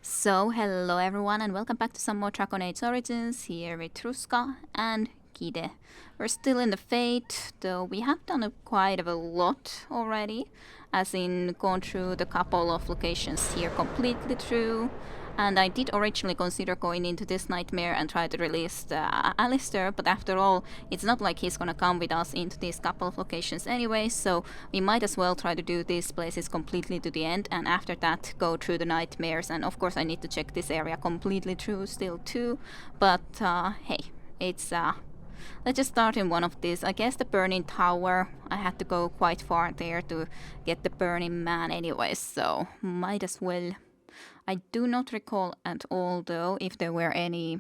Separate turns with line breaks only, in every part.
So, hello everyone and welcome back to some more Dragon Age Origins here with Truska and Kide. We're still in the Fate, though we have done quite a lot already, as in gone through the couple of locations here completely through. And I did originally consider going into this nightmare and try to release Alistair, but after all, it's not like he's gonna come with us into these couple of locations anyway, so we might as well try to do these places completely to the end, and after that go through the nightmares. And of course I need to check this area completely through still too, but hey, it's let's just start in one of these. I guess the Burning Tower. I had to go quite far there to get the Burning Man anyway, so might as well. I do not recall at all, though, if there were any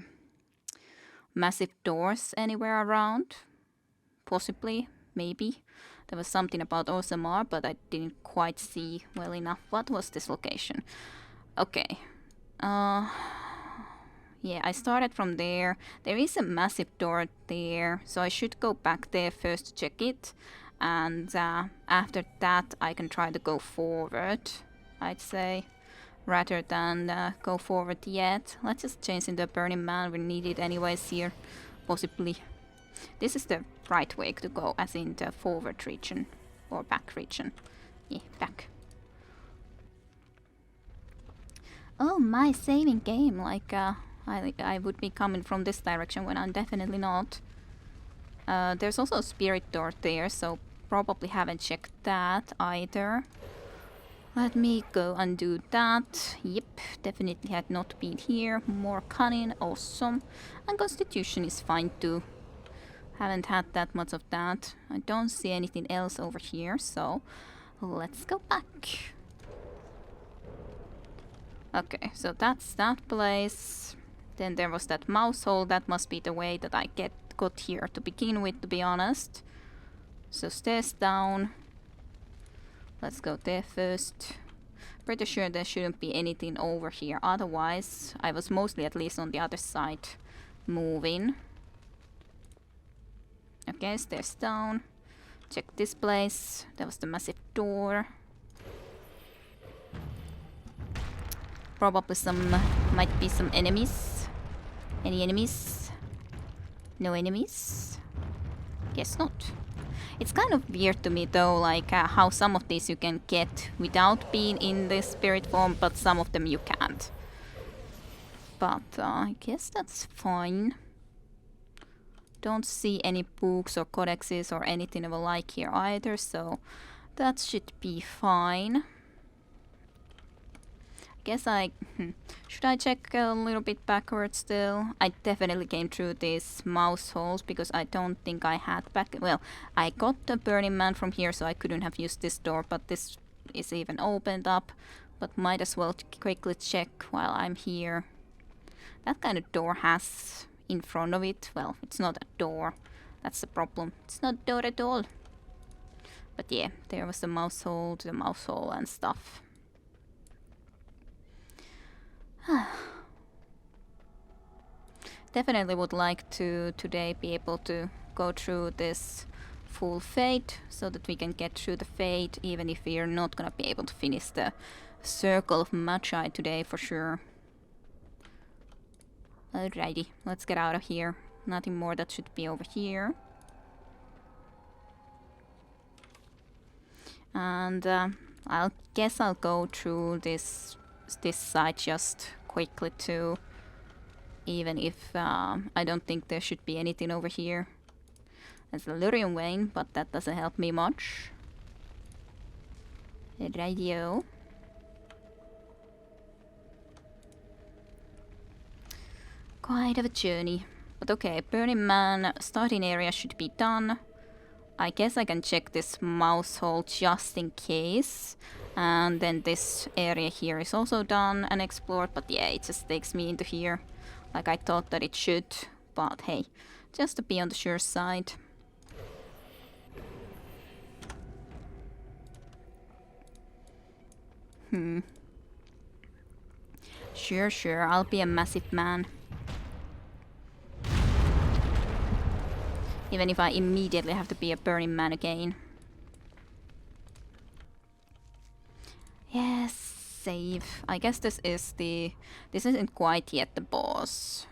massive doors anywhere around. Possibly, maybe. There was something about Osamar, but I didn't quite see well enough. What was this location? Okay. Yeah, I started from there. There is a massive door there, so I should go back there first to check it. And after that, I can try to go forward, I'd say, rather than go forward yet. Let's just change into a Burning Man. We need it anyways here, possibly. This is the right way to go, as in the forward region, or back region. Yeah, back. Oh, my saving game, like I would be coming from this direction when I'm definitely not. There's also a spirit door there, so probably haven't checked that either. Let me go and do that. Yep, definitely had not been here. More cunning, awesome. And constitution is fine too. Haven't had that much of that. I don't see anything else over here, so let's go back. Okay, so that's that place. Then there was that mouse hole. That must be the way that I got here to begin with, to be honest. So stairs down. Let's go there first. Pretty sure there shouldn't be anything over here. Otherwise, I was mostly at least on the other side moving. Okay, stairs down. Check this place. There was the massive door. Probably might be some enemies. Any enemies? No enemies? Guess not. It's kind of weird to me though, like how some of these you can get without being in the spirit form, but some of them you can't. But I guess that's fine. Don't see any books or codexes or anything of a like here either, so that should be fine. Guess should I check a little bit backwards still? I definitely came through these mouse holes because I don't think I had well, I got the Burning Man from here, so I couldn't have used this door, but this is even opened up. But might as well quickly check while I'm here. That kind of door has in front of it, well, it's not a door. That's the problem. It's not a door at all. But yeah, there was the mouse hole and stuff. Definitely would like to today be able to go through this full Fate so that we can get through the Fate, even if we are not gonna be able to finish the Circle of Magi today for sure. Alrighty, let's get out of here. Nothing more that should be over here. And I'll go through this side just quickly too, even if I don't think there should be anything over here. There's a Lurian Vein, but that doesn't help me much. Radio. Quite of a journey. But okay, Burning Man starting area should be done. I guess I can check this mouse hole just in case. And then this area here is also done and explored, but yeah, it just takes me into here like I thought that it should. But hey, just to be on the sure side. Sure, I'll be a massive man. Even if I immediately have to be a Burning Man again. Yes. save. I guess this isn't quite yet the boss.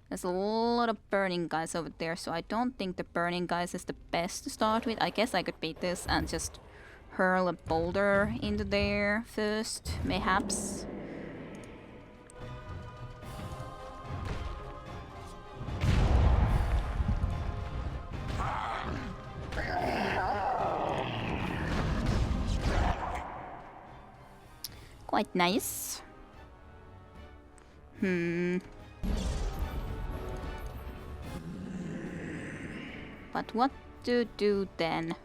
There's a lot of burning guys over there, so I don't think the burning guys is the best to start with. I guess I could beat this and just hurl a boulder into there first, mayhaps. Quite nice. But what to do then?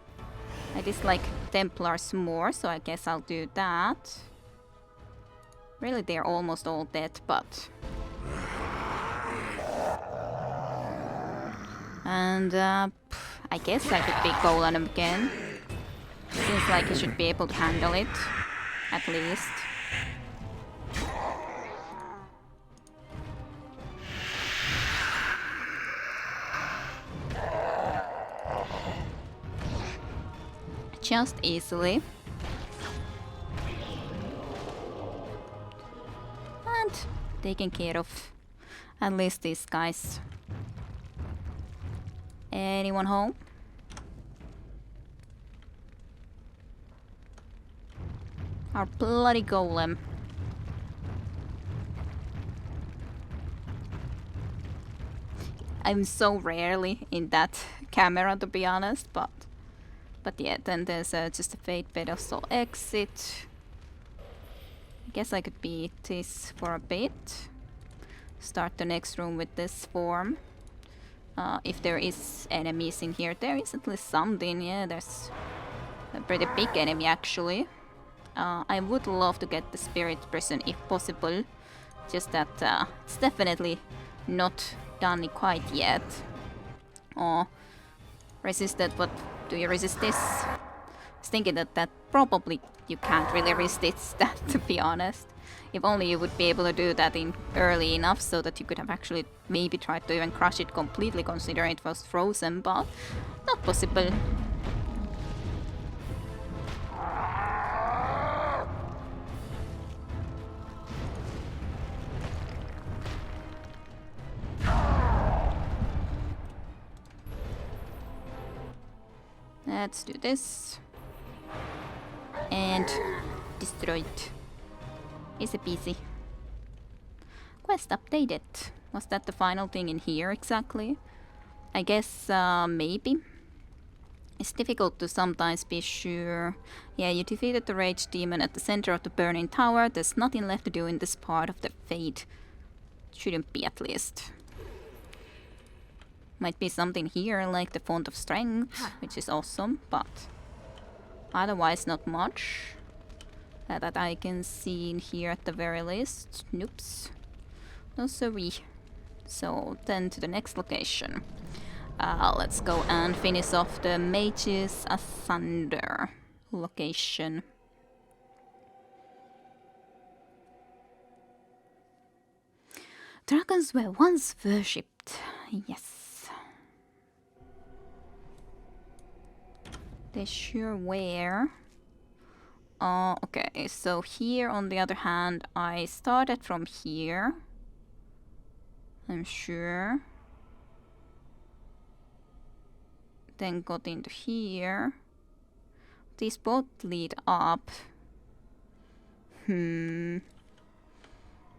I dislike Templars more, so I guess I'll do that. Really, they're almost all dead, but... And, I guess I could be goal on him again. Seems like he should be able to handle it, at least. Just easily. And taken care of. At least these guys. Anyone home? Our bloody golem. I'm so rarely in that camera, to be honest, but yeah, then there's just a fate pedestal exit. I guess I could beat this for a bit. Start the next room with this form. If there is enemies in here, there is at least something. Yeah, there's a pretty big enemy actually. I would love to get the spirit prison if possible. Just that it's definitely not done quite yet. Oh, resisted, but do you resist this? I was thinking that probably you can't really resist that, to be honest. If only you would be able to do that in early enough so that you could have actually maybe tried to even crush it completely, considering it was frozen, but not possible. Let's do this. And destroy it. Easy peasy. Quest updated. Was that the final thing in here exactly? I guess maybe. It's difficult to sometimes be sure. Yeah, you defeated the rage demon at the center of the burning tower. There's nothing left to do in this part of the fate. Shouldn't be, at least. Might be something here like the font of strength, which is awesome, but otherwise not much that I can see in here at the very least. Noops. No sorry. So then to the next location. Let's go and finish off the Mages Asunder location. Dragons were once worshipped. Yes. They sure were. Okay, so here on the other hand, I started from here. I'm sure. Then got into here. These both lead up.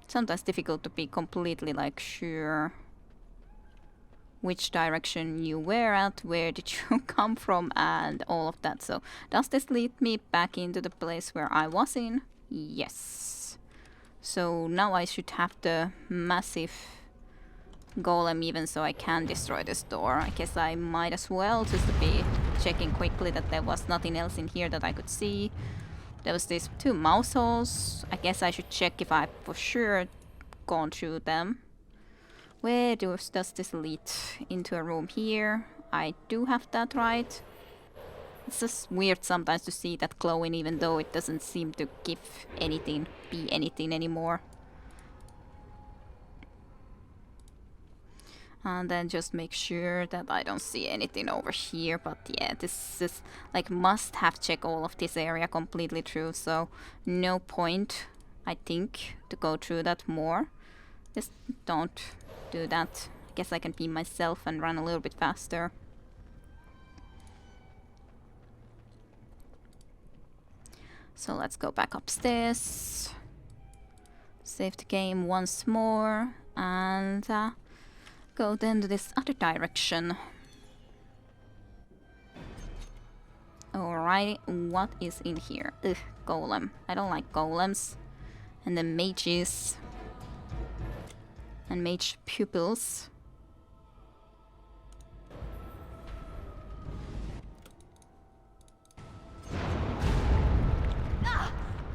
Sometimes difficult to be completely like sure which direction you were at, where did you come from, and all of that. So does this lead me back into the place where I was in? Yes. So now I should have the massive golem even so I can destroy this door. I guess I might as well just be checking quickly that there was nothing else in here that I could see. There was these 2 mouse holes. I guess I should check if I for sure gone through them. Where does this lead? Into a room here. I do have that right. It's just weird sometimes to see that glowing even though it doesn't seem to give anything, be anything anymore. And then just make sure that I don't see anything over here. But yeah, this is like must have check all of this area completely through. So no point, I think, to go through that more. Just don't do that. I guess I can be myself and run a little bit faster. So let's go back upstairs. Save the game once more. And go then to this other direction. Alrighty, what is in here? Ugh, golem. I don't like golems. And then mages. And mage pupils.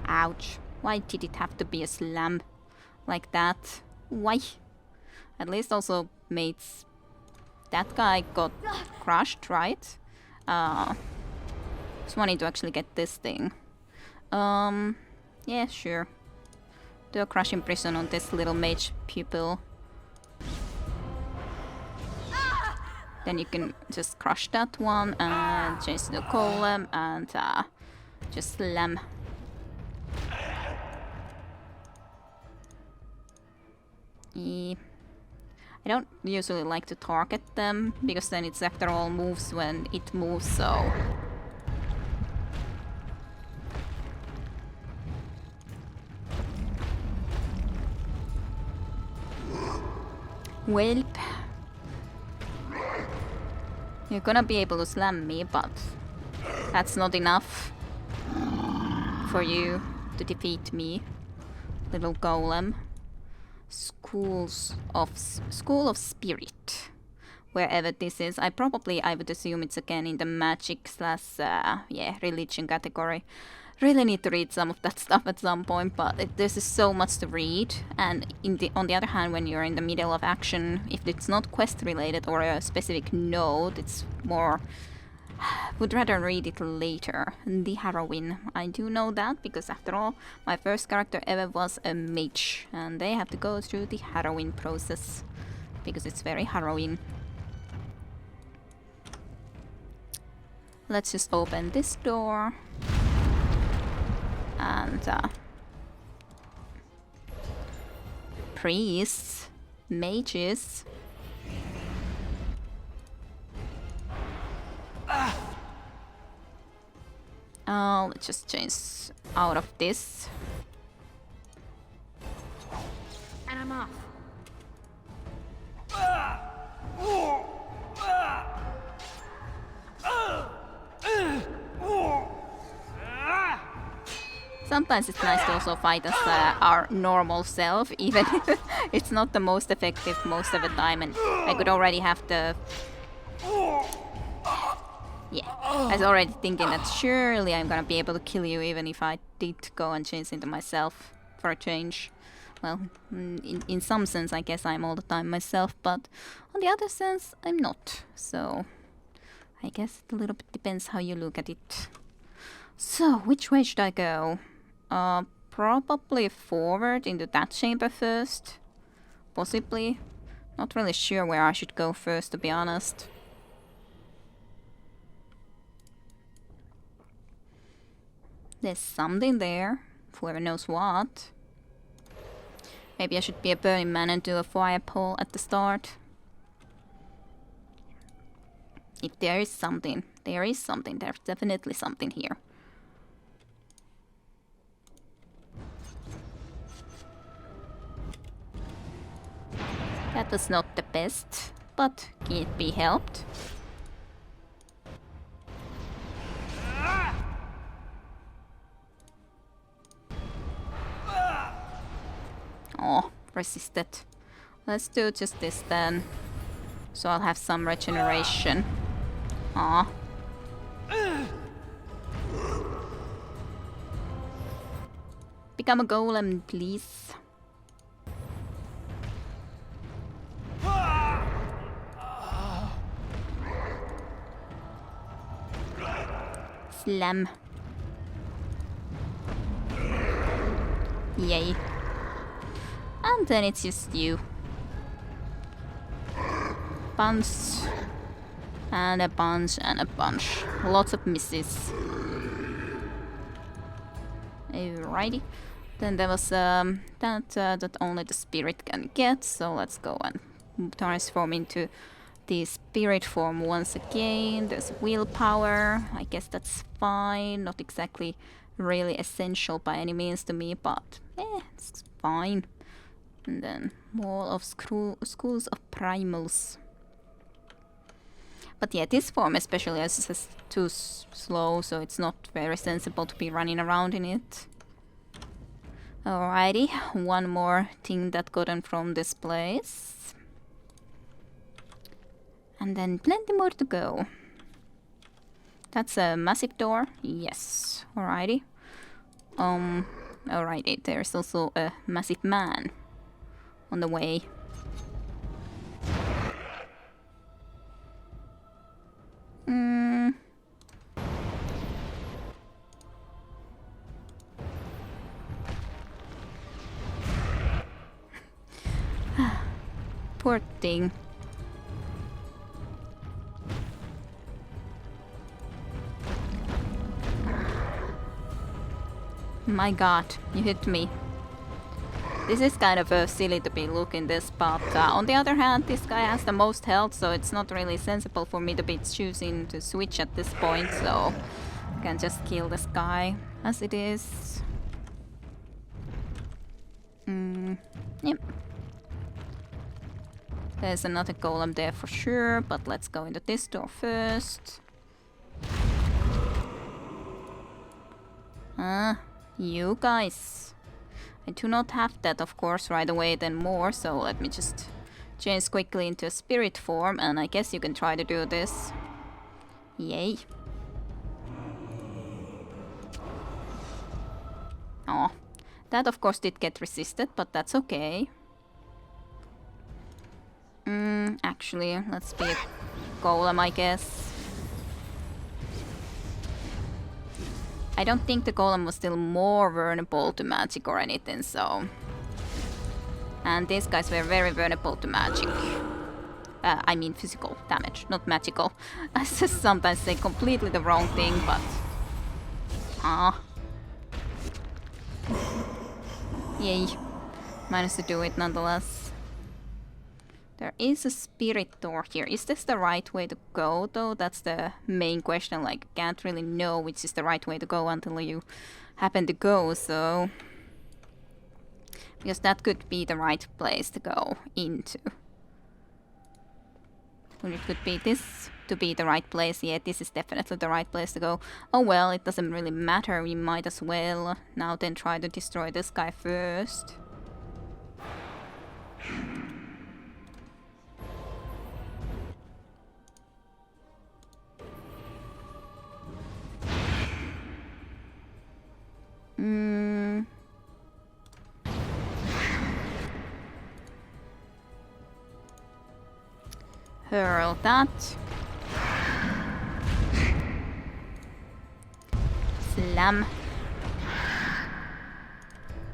Ouch. Why did it have to be a slam like that? Why? At least also mates. That guy got crushed, right? Just wanting to actually get this thing. Yeah, sure. Do a crushing prison on this little mage pupil. Then you can just crush that one and change to the golem and just slam. I don't usually like to target them, because then it's after all moves when it moves, so... Welp. You're gonna be able to slam me, but that's not enough for you to defeat me, little golem. School of Spirit. Wherever this is, I would assume it's again in the magic slash religion category. Really need to read some of that stuff at some point, but there's just so much to read. And on the other hand, when you're in the middle of action, if it's not quest related or a specific node, it's more... would rather read it later. The heroine. I do know that because after all, my first character ever was a mage, and they have to go through the heroine process because it's very harrowing. Let's just open this door and priests, mages. Let's just change out of this.
And I'm off.
Sometimes it's nice to also fight as our normal self, even if it's not the most effective most of the time, and I could already have the... Yeah, I was already thinking that surely I'm gonna be able to kill you even if I did go and change into myself for a change. Well, in some sense I guess I'm all the time myself, but on the other sense I'm not. So I guess it a little bit depends how you look at it. So, which way should I go? Probably forward into that chamber first. Possibly. Not really sure where I should go first, to be honest. There's something there. Whoever knows what. Maybe I should be a burning man and do a fire pole at the start. If there is something, there's definitely something here. That was not the best, but can it be helped? Oh, resisted. Let's do just this then. So I'll have some regeneration. Aw. Become a golem, please. Slam. Yay. And then it's just you. Punch. And a bunch and a bunch. Lots of misses. Alrighty. Then there was that only the spirit can get, so let's go and transform into the spirit form once again. There's willpower. I guess that's fine. Not exactly really essential by any means to me, but it's fine. And then Wall of Schools of Primals. But yeah, this form especially is too slow, so it's not very sensible to be running around in it. Alrighty, one more thing that gotten from this place. And then plenty more to go. That's a massive door. Yes. Alrighty. Alrighty, there's also a massive man on the way. Poor thing. My god, you hit me. This is kind of silly to be looking this, but on the other hand, this guy has the most health, so it's not really sensible for me to be choosing to switch at this point, so I can just kill this guy as it is. Yep. There's another golem there for sure, but let's go into this door first. You guys. I do not have that, of course, right away then more, so let me just change quickly into a spirit form, and I guess you can try to do this. Yay. Oh, that of course did get resisted, but that's okay. Actually, let's be a golem, I guess. I don't think the golem was still more vulnerable to magic or anything, so... And these guys were very vulnerable to magic. I mean physical damage, not magical. I just sometimes say completely the wrong thing, but... Yay. Managed to do it nonetheless. There is a spirit door here. Is this the right way to go, though? That's the main question. Like, can't really know which is the right way to go until you happen to go, so... Because that could be the right place to go into. Or it could be this to be the right place. Yeah, this is definitely the right place to go. Oh well, it doesn't really matter. We might as well now then try to destroy this guy first. Hurl that. Slam.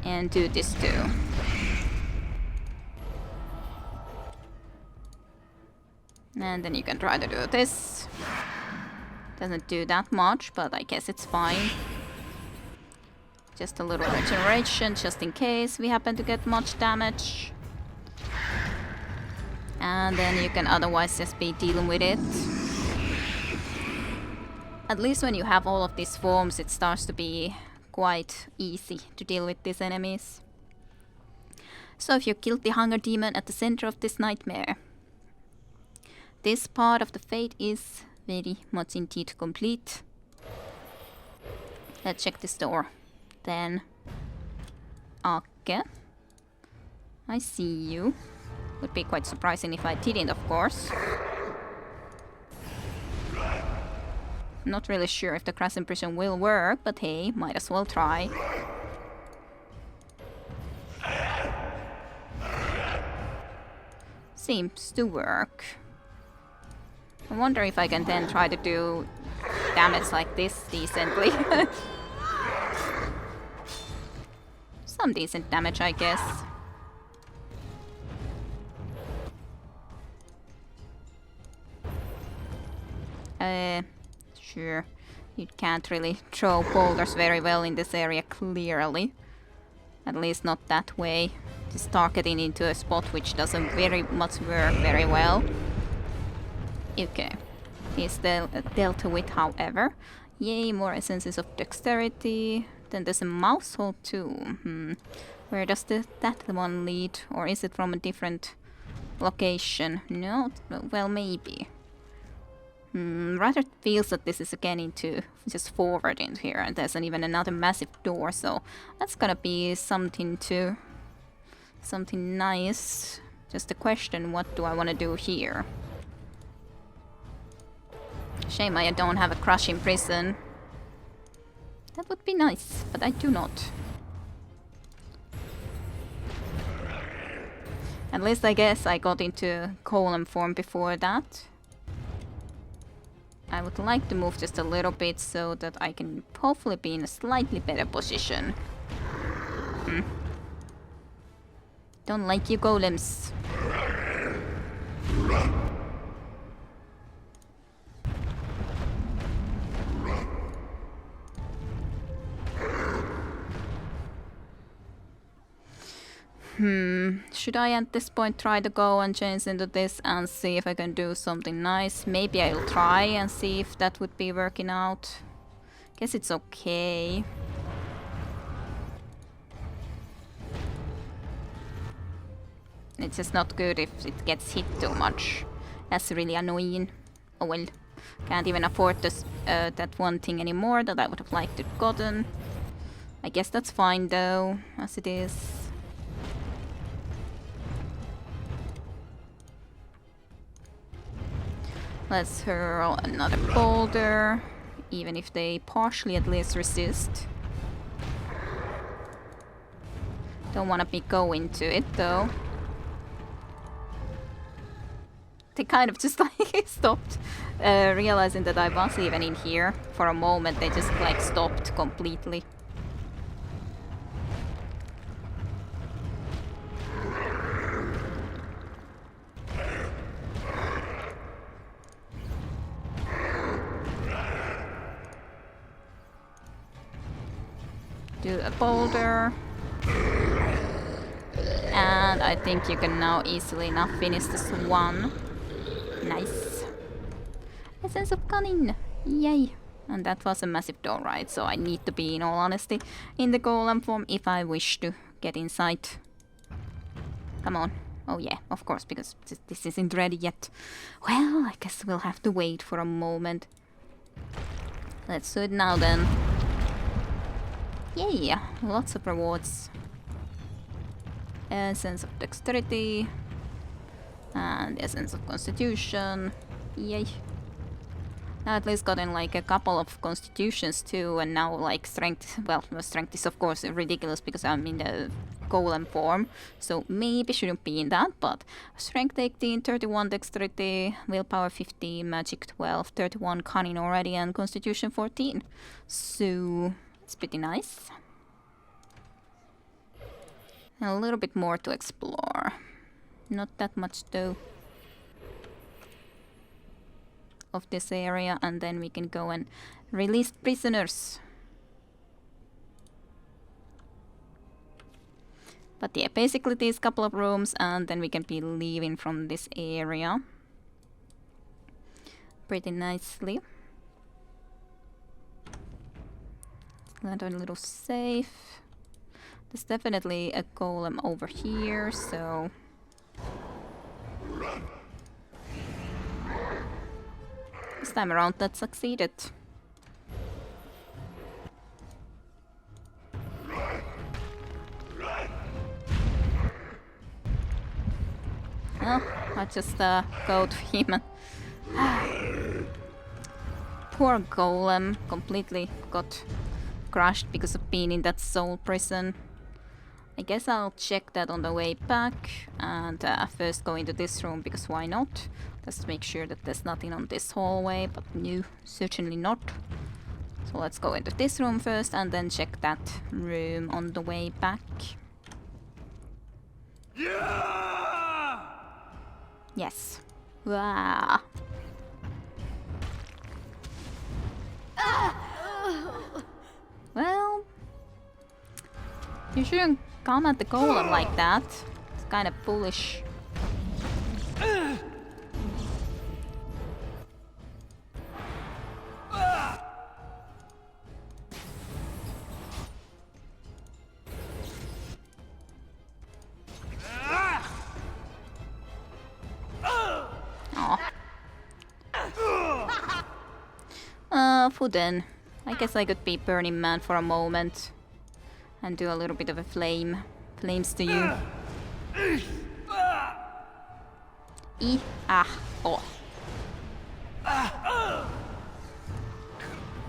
And do this too. And then you can try to do this. Doesn't do that much, but I guess it's fine. Just a little regeneration, just in case we happen to get much damage. And then you can otherwise just be dealing with it. At least when you have all of these forms, it starts to be quite easy to deal with these enemies. So if you killed the hunger demon at the center of this nightmare, this part of the fate is very much indeed complete. Let's check this door. Then, okay. I see you. Would be quite surprising if I didn't, of course. Not really sure if the crash impression will work, but hey, might as well try. Seems to work. I wonder if I can then try to do damage like this decently. Some decent damage, I guess. Sure. You can't really throw boulders very well in this area, clearly. At least not that way. Just targeting into a spot which doesn't very much work very well. Okay. He's dealt with, however. Yay, more essences of dexterity. Then there's a mouse hole too. Where does that one lead? Or is it from a different location? No? Well, maybe. Rather feels that this is again into just forward into here, and there's even another massive door, so that's gonna be something nice. Just a question, what do I want to do here? Shame I don't have a crushing prison. That would be nice, but I do not. At least I guess I got into column form before that. I would like to move just a little bit so that I can hopefully be in a slightly better position. Don't like you golems. Should I at this point try to go and change into this and see if I can do something nice? Maybe I'll try and see if that would be working out. Guess it's okay. It's just not good if it gets hit too much. That's really annoying. Oh well. Can't even afford this, that one thing anymore that I would have liked to have gotten. I guess that's fine though, as it is. Let's hurl another boulder, even if they partially at least resist. Don't want to be going to it though. They kind of just like stopped, realizing that I was even in here. For a moment they just like stopped completely. Do a boulder. And I think you can now easily enough finish this one. Nice. Essence of cunning. Yay. And that was a massive door, right? So I need to be, in all honesty, in the golem form if I wish to get inside. Come on. Oh yeah, of course, because this isn't ready yet. Well, I guess we'll have to wait for a moment. Let's do it now then. Yay! Lots of rewards. Essence of dexterity. And essence of constitution. Yay. Now at least gotten like a couple of constitutions too, and now like strength. Well, strength is of course ridiculous because I'm in the golem form, so maybe shouldn't be in that, but strength 18, 31 dexterity, willpower 15, magic 12, 31 cunning already, and constitution 14. So it's pretty nice. A little bit more to explore. Not that much though of this area, and then we can go and release prisoners. But yeah, basically these couple of rooms, and then we can be leaving from this area pretty nicely. Land on a little safe. There's definitely a golem over here, so this time around that succeeded. Well, I just go to him. Poor golem completely got crushed because of being in that soul prison. I guess I'll check that on the way back and first go into this room, because why not? Just make sure that there's nothing on this hallway, but no, certainly not. So let's go into this room first and then check that room on the way back. Yeah! Yes. Wow. You shouldn't come at the golem like that. It's kind of foolish. Fuden. I guess I could be Burning Man for a moment and do a little bit of a flame. Flames to you. Oh.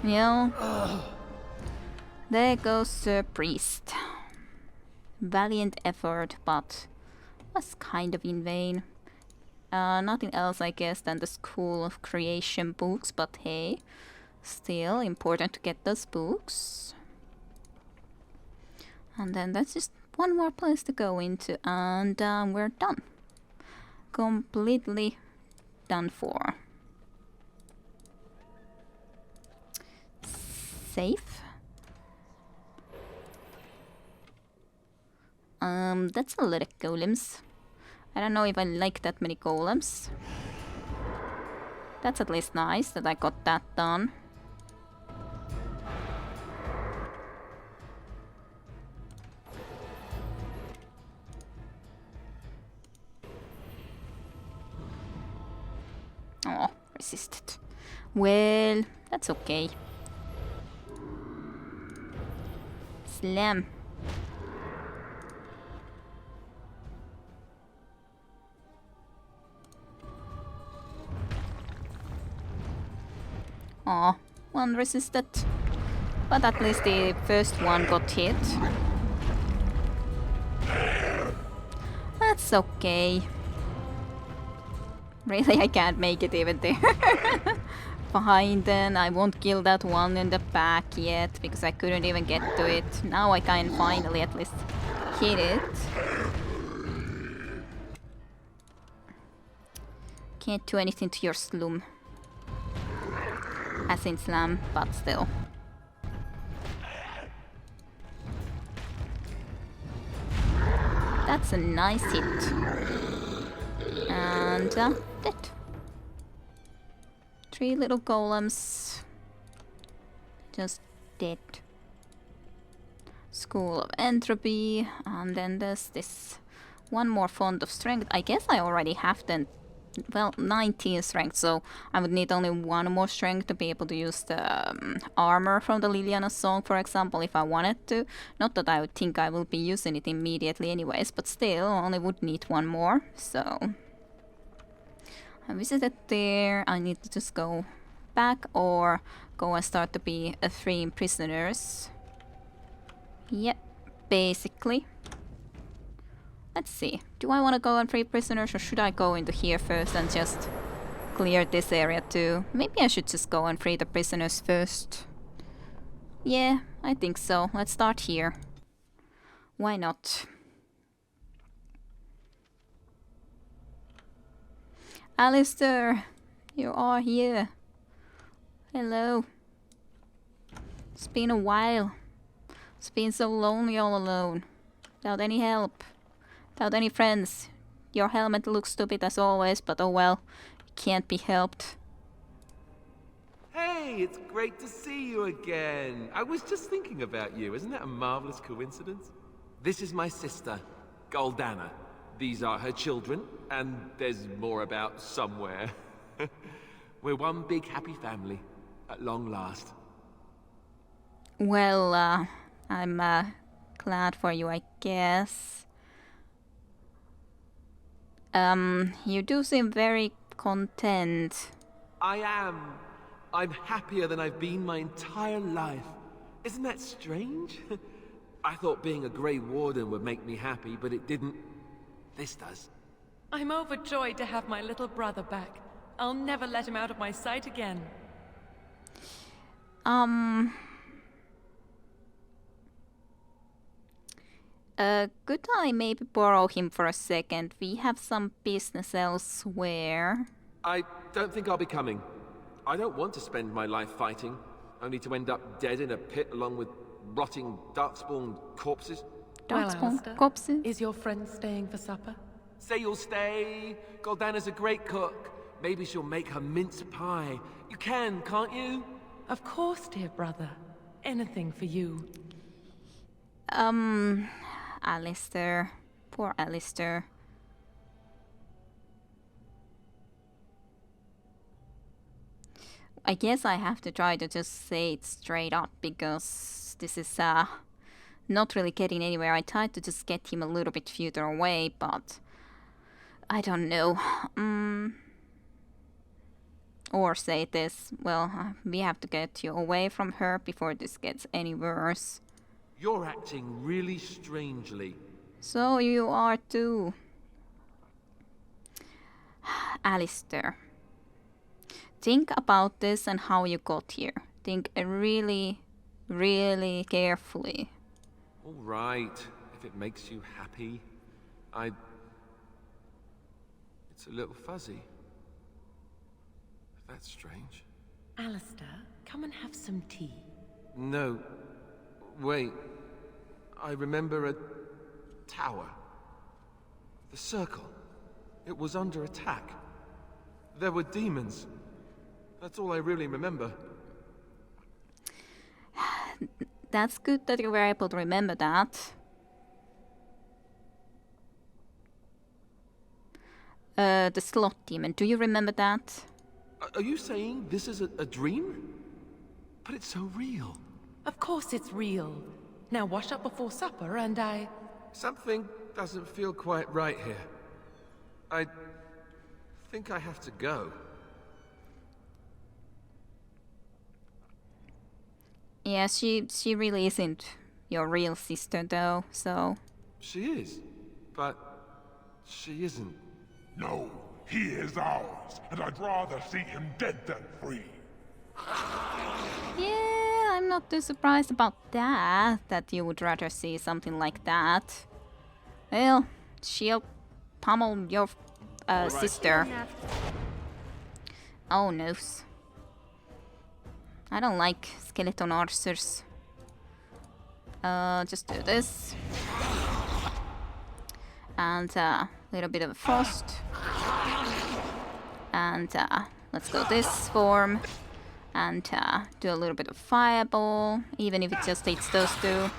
Yeah. There goes Sir Priest. Valiant effort, but was kind of in vain. Nothing else, I guess, than the School of Creation books, but hey, still important to get those books. And then that's just one more place to go into, and we're done. Completely done for. Safe. That's a lot of golems. I don't know if I like that many golems. That's at least nice that I got that done. Oh, resisted. Well, that's okay. Slam. Oh, one resisted. But at least the first one got hit. That's okay. Really, I can't make it even there. Fine then, I won't kill that one in the back yet, because I couldn't even get to it. Now I can finally at least hit it. Can't do anything to your slum. As in slam, but still. That's a nice hit. And dead. 3 little golems. Just dead. School of Entropy. And then there's this one more font of strength. I guess I already have then. Well, 19 strength, so I would need only 1 more strength to be able to use the armor from the Liliana song, for example, if I wanted to. Not that I would think I will be using it immediately anyways, but still, I only would need 1 more, so... I visited there, I need to just go back or go and start to be freeing prisoners. Yep, basically. Let's see. Do I want to go and free prisoners, or should I go into here first and just clear this area too? Maybe I should just go and free the prisoners first. Yeah, I think so. Let's start here. Why not? Alistair, you are here. Hello. It's been a while. It's been so lonely all alone. Without any help. Without any friends. Your helmet looks stupid as always, but oh well. It can't be helped.
Hey, it's great to see you again. I was just thinking about you. Isn't that a marvelous coincidence? This is my sister, Goldana. These are her children, and there's more about somewhere. We're one big happy family, at long last.
Well, I'm glad for you, I guess. You do seem very content.
I am. I'm happier than I've been my entire life. Isn't that strange? I thought being a Grey Warden would make me happy, but it didn't. This does.
I'm overjoyed to have my little brother back. I'll never let him out of my sight again.
Could I maybe borrow him for a second? We have some business elsewhere.
I don't think I'll be coming. I don't want to spend my life fighting, only to end up dead in a pit along with rotting darkspawn corpses.
Well,
Darkspawn
Alistair,
corpses.
is your friend staying for supper?
Say you'll stay. Goldana's a great cook. Maybe she'll make her mince pie. You can, can't you?
Of course, dear brother. Anything for you.
Alistair. Poor Alistair. I guess I have to try to just say it straight up because this is not really getting anywhere. I tried to just get him a little bit further away, but I don't know. Or say this, well, we have to get you away from her before this gets any worse.
You're acting really strangely.
So you are too. Alistair. Think about this and how you got here. Think really, really carefully.
All right, if it makes you happy. It's a little fuzzy. That's strange.
Alistair, come and have some tea.
No. Wait. I remember a tower. The circle. It was under attack. There were demons. That's all I really remember.
That's good that you were able to remember that. The Sloth demon, do you remember that?
Are you saying this is a dream? But it's so real.
Of course it's real. Now wash up before supper and
Something doesn't feel quite right here. I think I have to go.
Yeah, she really isn't your real sister though, so...
She is, but she isn't.
No, he is ours, and I'd rather see him dead than free.
Yeah, I'm not too surprised about that you would rather see something like that. Well, she'll pummel your sister. Oh no. I don't like skeleton archers. Just do this. And a little bit of frost. And let's go this form. And do a little bit of fireball, even if it just hits those two.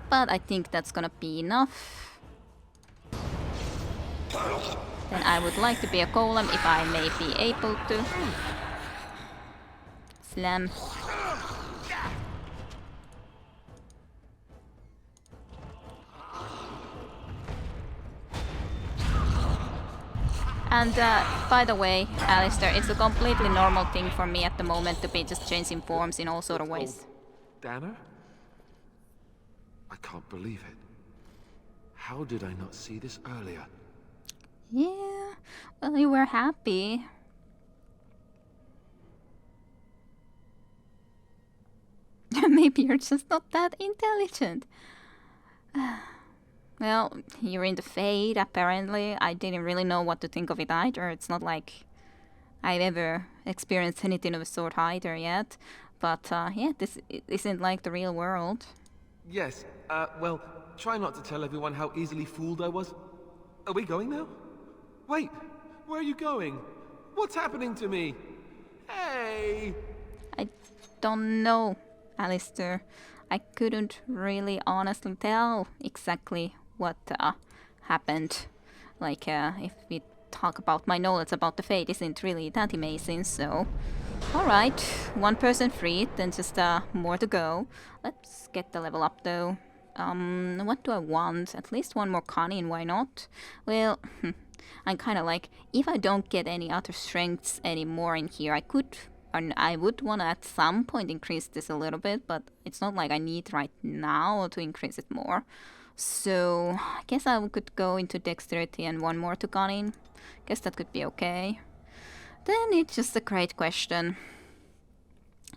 But I think that's gonna be enough. Then I would like to be a golem if I may be able to. Slam. And by the way, Alistair, it's a completely normal thing for me at the moment to be just changing forms in all sort of ways.
Dana? I can't believe it. How did I not see this earlier?
Yeah, well, you were happy. Maybe you're just not that intelligent. Well, you're in the Fade, apparently. I didn't really know what to think of it either. It's not like I've ever experienced anything of the sort either yet. But yeah, this isn't like the real world.
Yes, well, try not to tell everyone how easily fooled I was. Are we going now? Wait, where are you going? What's happening to me? Hey!
I don't know, Alistair. I couldn't really honestly tell exactly what happened. Like, if we talk about my knowledge about the Fate isn't really that amazing, so... Alright, one person freed, then just more to go. Let's get the level up though. What do I want? At least one more cunning, why not? Well, I'm kinda like, if I don't get any other strengths anymore in here, I could... And I would want to at some point increase this a little bit, but it's not like I need right now to increase it more. So I guess I could go into dexterity and one more to cunning. Guess that could be okay. Then it's just a great question.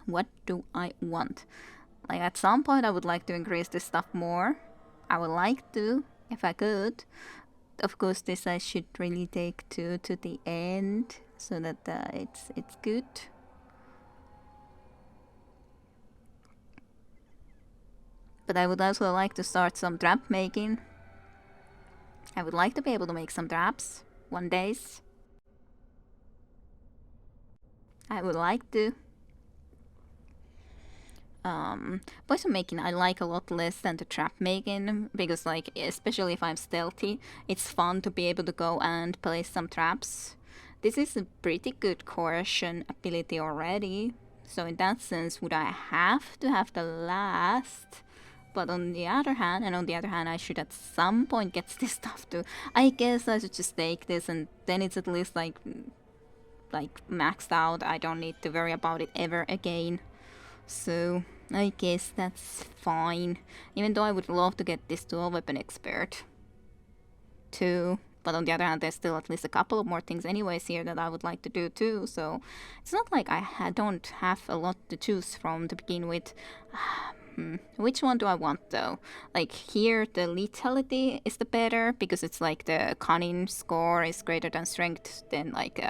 What do I want? Like at some point I would like to increase this stuff more. I would like to, if I could. Of course this I should really take to the end so that it's good. But I would also like to start some trap making. I would like to be able to make some traps one days. I would like to. Poison making I like a lot less than the trap making, because like, especially if I'm stealthy, it's fun to be able to go and place some traps. This is a pretty good coercion ability already, so in that sense would I have to have the last? But on the other hand, I should at some point get this stuff too. I guess I should just take this, and then it's at least like maxed out. I don't need to worry about it ever again. So I guess that's fine. Even though I would love to get this dual weapon expert too. But on the other hand, there's still at least a couple of more things anyways here that I would like to do too. So it's not like I don't have a lot to choose from to begin with. Which one do I want though? Like here the lethality is the better, because it's like the cunning score is greater than strength, then like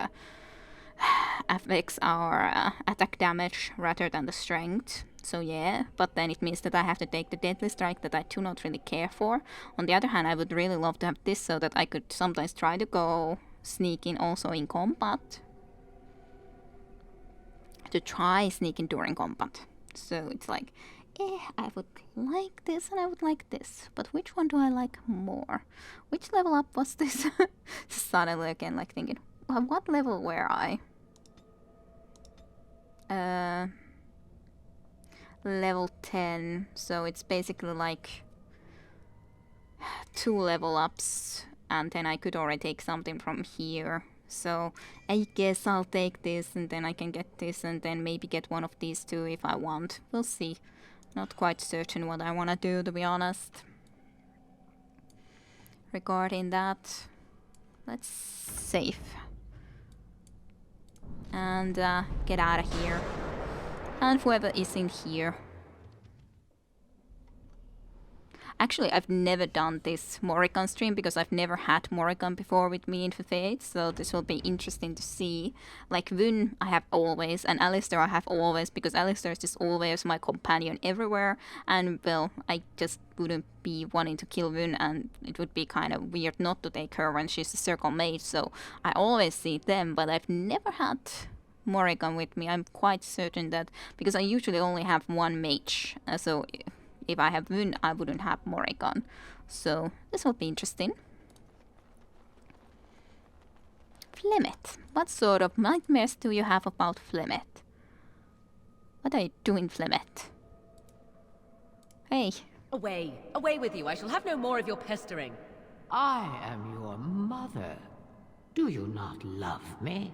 affects our attack damage rather than the strength. So yeah, but then it means that I have to take the deadly strike that I do not really care for. On the other hand, I would really love to have this so that I could sometimes try to go sneaking also in combat. To try sneaking during combat. So it's like, I would like this and I would like this, but which one do I like more? Which level up was this? Suddenly again, like thinking, well, what level were I? Level 10, so it's basically like 2 level ups, and then I could already take something from here. So I guess I'll take this, and then I can get this, and then maybe get one of these two if I want. We'll see. Not quite certain what I want to do, to be honest. Regarding that, let's save. And get out of here. And whoever is in here. Actually, I've never done this Morrigan stream because I've never had Morrigan before with me in Fate, so this will be interesting to see. Like Vun I have always, and Alistair I have always, because Alistair is just always my companion everywhere, and well, I just wouldn't be wanting to kill Vun, and it would be kind of weird not to take her when she's a circle mage, so I always see them, but I've never had Morrigan with me. I'm quite certain that, because I usually only have one mage, so if I have Vun, I wouldn't have Morrigan. So this will be interesting. Flemeth. What sort of nightmares do you have about Flemeth? What are you doing, Flemeth? Hey.
Away. Away with you. I shall have no more of your pestering.
I am your mother. Do you not love me?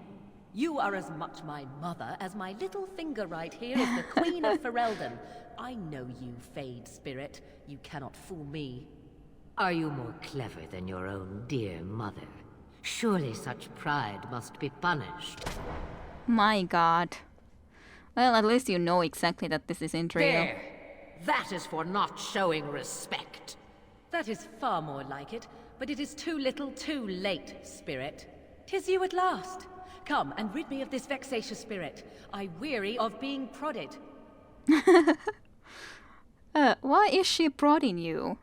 You are as much my mother as my little finger right here is the Queen of Ferelden. I know you, Fade Spirit. You cannot fool me.
Are you more clever than your own dear mother? Surely such pride must be punished.
My god. Well, at least you know exactly that this isn't real.
There! That is for not showing respect.
That is far more like it, but it is too little too late, Spirit. 'Tis you at last. Come and rid me of this vexatious spirit. I weary of being prodded.
Why is she prodding you?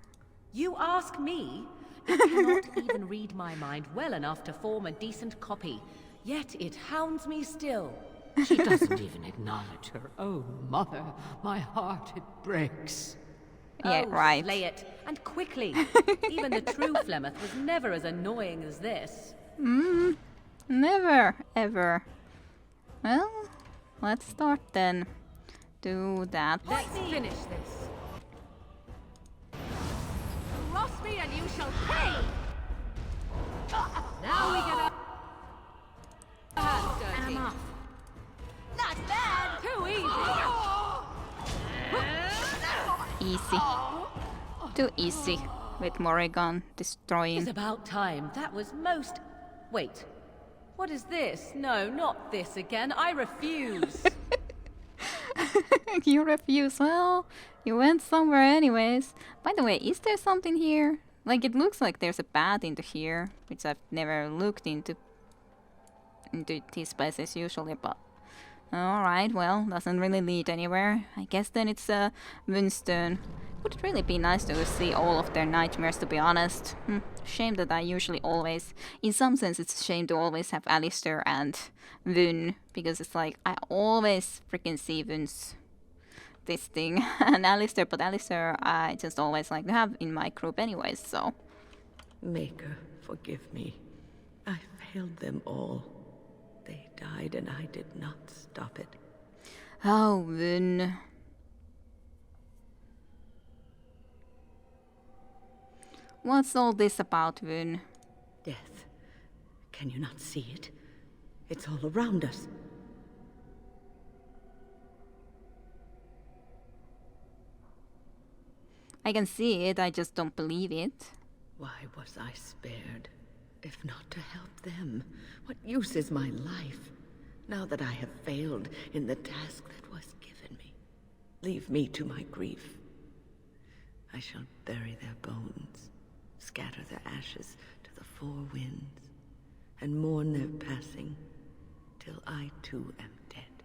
You ask me? It cannot even read my mind well enough to form a decent copy. Yet it hounds me still.
She doesn't even acknowledge her own mother. My heart, it breaks.
Yeah,
oh,
right.
Slay it, and quickly. Even the true Flemeth was never as annoying as this.
Never, ever. Well, let's start then. Do that.
Let's finish this.
Cross me and you shall pay!
Now we get our
And I'm off.
Not bad!
Too easy!
Easy. Too easy with Morrigan
It's
destroying.
about time. That was most... Wait. What is this? No, not this again. I refuse.
You refuse. Well, you went somewhere anyways. By the way, is there something here? Like, it looks like there's a path into here, which I've never looked into these places usually, but Alright, well, doesn't really lead anywhere. I guess then it's Winston. Would really be nice to see all of their nightmares, to be honest. Shame that I usually always, in some sense it's a shame to always have Alistair and Vun, because it's like, I always freaking see Vun's this thing, and Alistair, but Alistair I just always like to have in my group anyways, so.
Maker, forgive me. I failed them all. They died and I did not stop it.
Oh, Vun. What's all this about, Vun?
Death. Can you not see it? It's all around us.
I can see it, I just don't believe it.
Why was I spared? If not to help them, what use is my life? Now that I have failed in the task that was given me. Leave me to my grief. I shall bury their bones, scatter their ashes to the four winds, and mourn their passing, till I too am dead.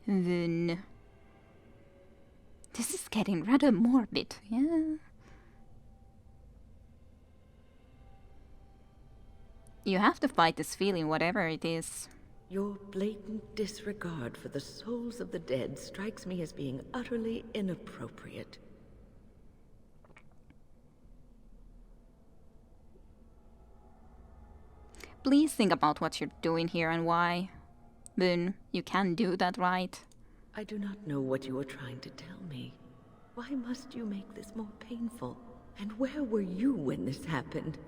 Vun. This is getting rather morbid, yeah. You have to fight this feeling, whatever it is.
Your blatant disregard for the souls of the dead strikes me as being utterly inappropriate.
Please think about what you're doing here and why. Vun, you can do that, right?
I do not know what you are trying to tell me. Why must you make this more painful? And where were you when this happened?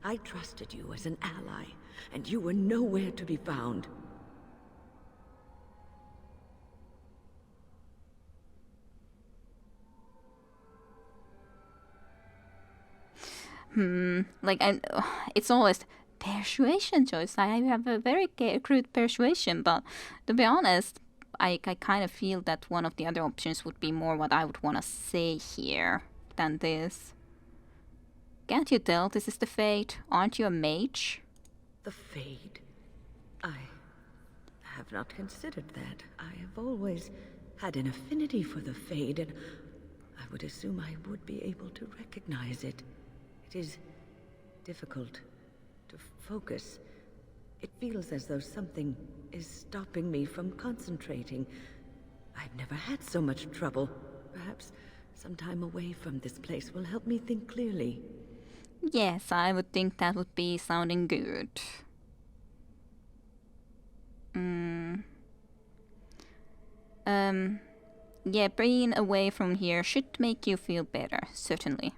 I trusted you as an ally, and you were nowhere to be found.
It's always persuasion choice. I have a very crude persuasion, but to be honest, I kind of feel that one of the other options would be more what I would want to say here than this. Can't you tell this is the Fate? Aren't you a mage?
The Fade? I have not considered that. I have always had an affinity for the Fade, and I would assume I would be able to recognize it. It is difficult to focus. It feels as though something is stopping me from concentrating. I've never had so much trouble. Perhaps some time away from this place will help me think clearly.
Yes, I would think that would be sounding good. Yeah, being away from here should make you feel better, certainly.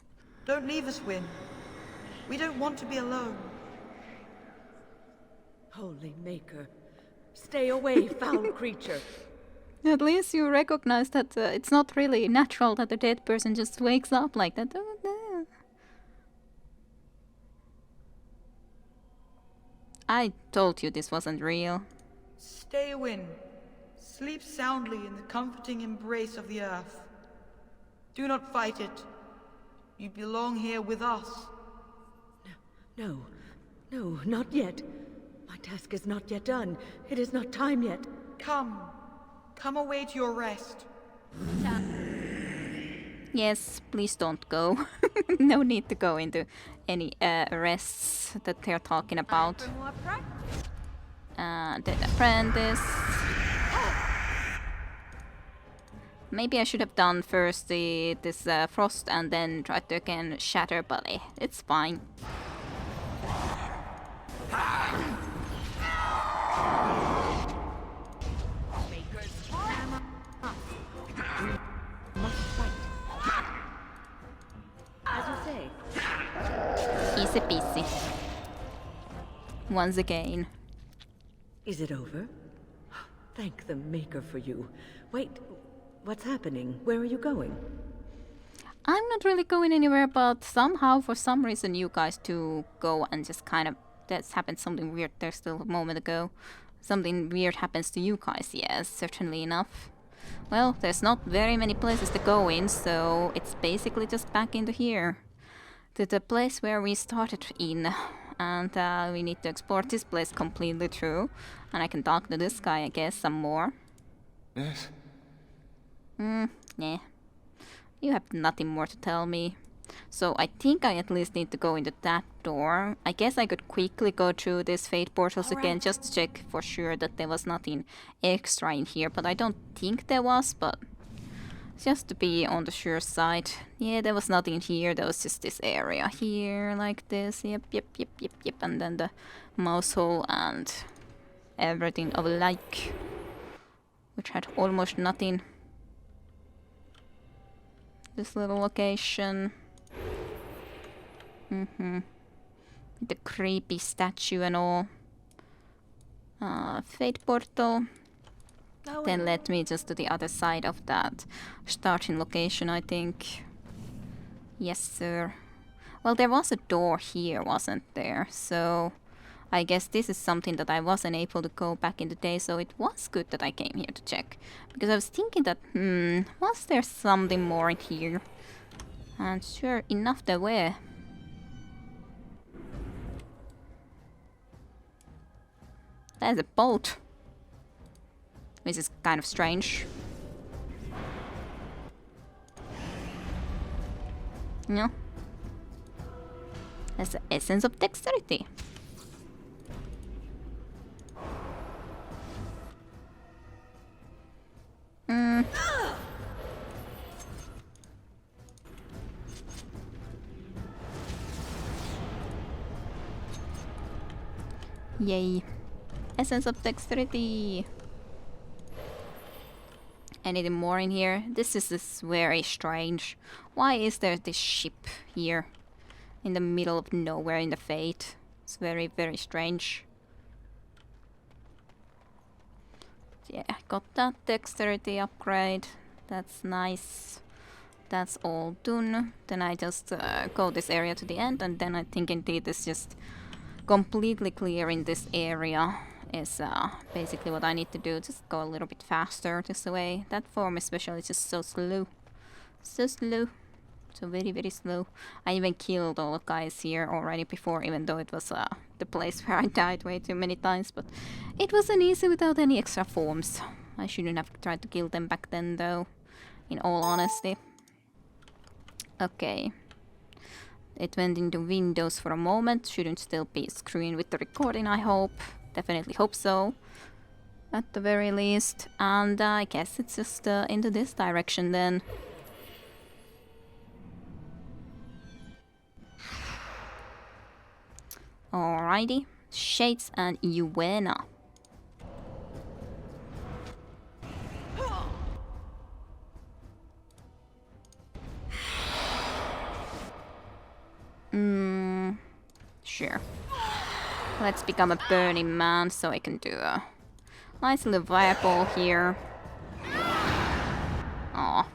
Don't leave us, Win. We don't want to be alone.
Holy Maker, stay away, foul creature.
At least you recognize that it's not really natural that a dead person just wakes up like that. I told you this wasn't real.
Stay, Win. Sleep soundly in the comforting embrace of the earth. Do not fight it. You belong here with us.
No, not yet. My task is not yet done. It is not time yet.
Come away to your rest.
Yes, please don't go. No need to go into any arrests that they're talking about. Dead apprentice. Maybe I should have done first this frost and then tried to again shatter, but it's fine. Easy peasy. Once again.
Is it over? Thank the Maker for you. Wait, what's happening? Where are you going?
I'm not really going anywhere, but somehow, for some reason, you guys do go and just kind of... That's happened something weird there still a moment ago. Something weird happens to you guys, yes, certainly enough. Well, there's not very many places to go in, so it's basically just back into here. To the place where we started in. And we need to explore this place completely through. And I can talk to this guy, I guess, some more.
Yes?
Nah. You have nothing more to tell me. So I think I at least need to go into that door. I guess I could quickly go through these fate portals again just to check for sure that there was nothing extra in here. But I don't think there was, but just to be on the sure side. Yeah, there was nothing here. There was just this area here like this. Yep. And then the mouse hole and everything of like, which had almost nothing. This little location. The creepy statue and all. Fate portal. Then led me just to the other side of that starting location, I think. Yes, sir. Well, there was a door here, wasn't there? So I guess this is something that I wasn't able to go back in the day, so it was good that I came here to check. Because I was thinking that, was there something more in here? And sure enough there were. There's a bolt. Which is kind of strange. No. That's the essence of dexterity. Yay. Essence of dexterity. Anything more in here? This is very strange. Why is there this ship here? In the middle of nowhere in the Fate. It's very, very strange. Yeah, got that dexterity upgrade. That's nice. That's all done. Then I just go this area to the end, and then I think indeed it's just completely clearing this area is basically what I need to do. Just go a little bit faster this way. That form especially is just so slow. So slow. So very, very slow. I even killed all the guys here already before, even though it was the place where I died way too many times. But it wasn't easy without any extra forms. I shouldn't have tried to kill them back then though, in all honesty. Okay. It went into Windows for a moment. Shouldn't still be screwing with the recording, I hope. Definitely hope so. At the very least. And I guess it's just into this direction then. Alrighty. Shades and Uena. Sure. Let's become a burning man so I can do a nice little fireball here. Aw.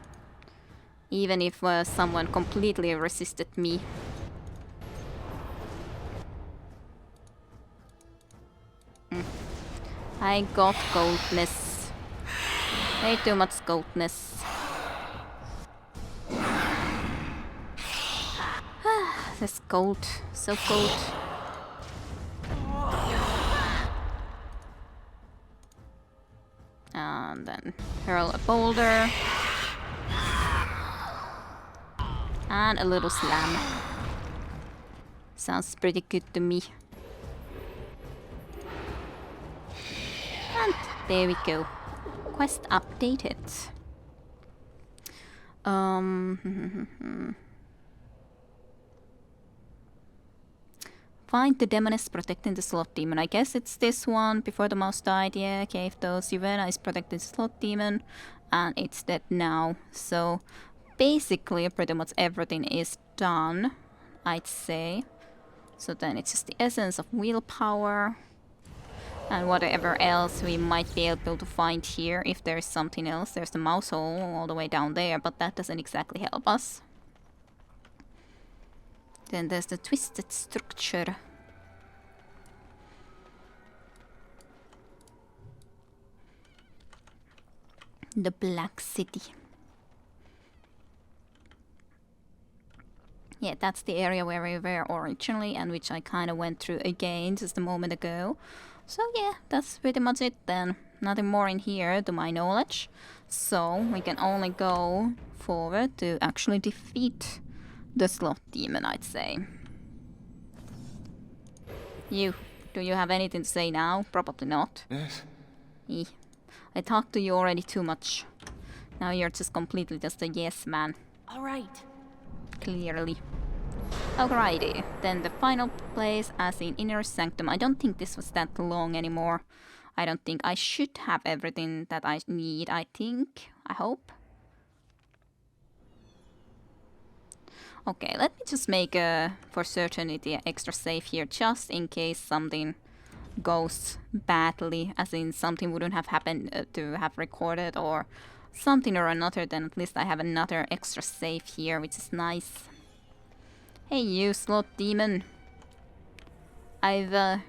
Even if someone completely resisted me. I got coldness. Way too much coldness. This cold. So cold. And then hurl a boulder. And a little slam. Sounds pretty good to me. And there we go. Quest updated. Find the demoness protecting the Sloth demon. I guess it's this one. Before the mouse died, yeah, cave those. Uena is protecting the Sloth demon. And it's dead now. So basically pretty much everything is done, I'd say. So then it's just the essence of willpower. And whatever else we might be able to find here. If there is something else. There's the mouse hole all the way down there. But that doesn't exactly help us. Then there's the twisted structure. The Black City. Yeah, that's the area where we were originally and which I kind of went through again just a moment ago. So yeah, that's pretty much it then. nothing more in here to my knowledge. So we can only go forward to actually defeat the Sloth demon, I'd say. Do you have anything to say now? Probably not.
Yes.
I talked to you already too much. Now you're just completely just a yes man.
All right.
Clearly. Alrighty, then the final place as in Inner Sanctum. I don't think this was that long anymore. I don't think I should have everything that I need, I think. I hope. Okay, let me just make for certainty extra save here, just in case something goes badly, as in something wouldn't have happened to have recorded or something or another, then at least I have another extra save here, which is nice. Hey you, Sloth demon. I've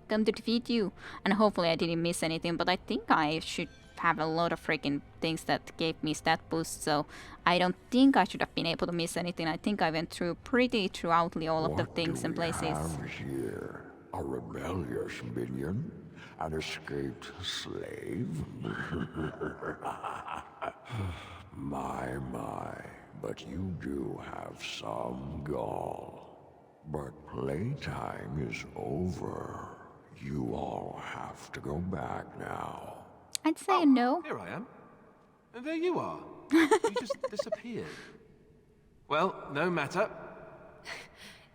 come to defeat you, and hopefully I didn't miss anything, but I think I should have a lot of freaking things that gave me stat boost, so I don't think I should have been able to miss anything. I think I went through pretty throughoutly all of the things and places.
What do we have here? A rebellious minion? An escaped slave? My, but you do have some gall. But playtime is over. You all have to go back now.
I'd say no.
Here I am. And there you are. You just disappeared. Well, no matter.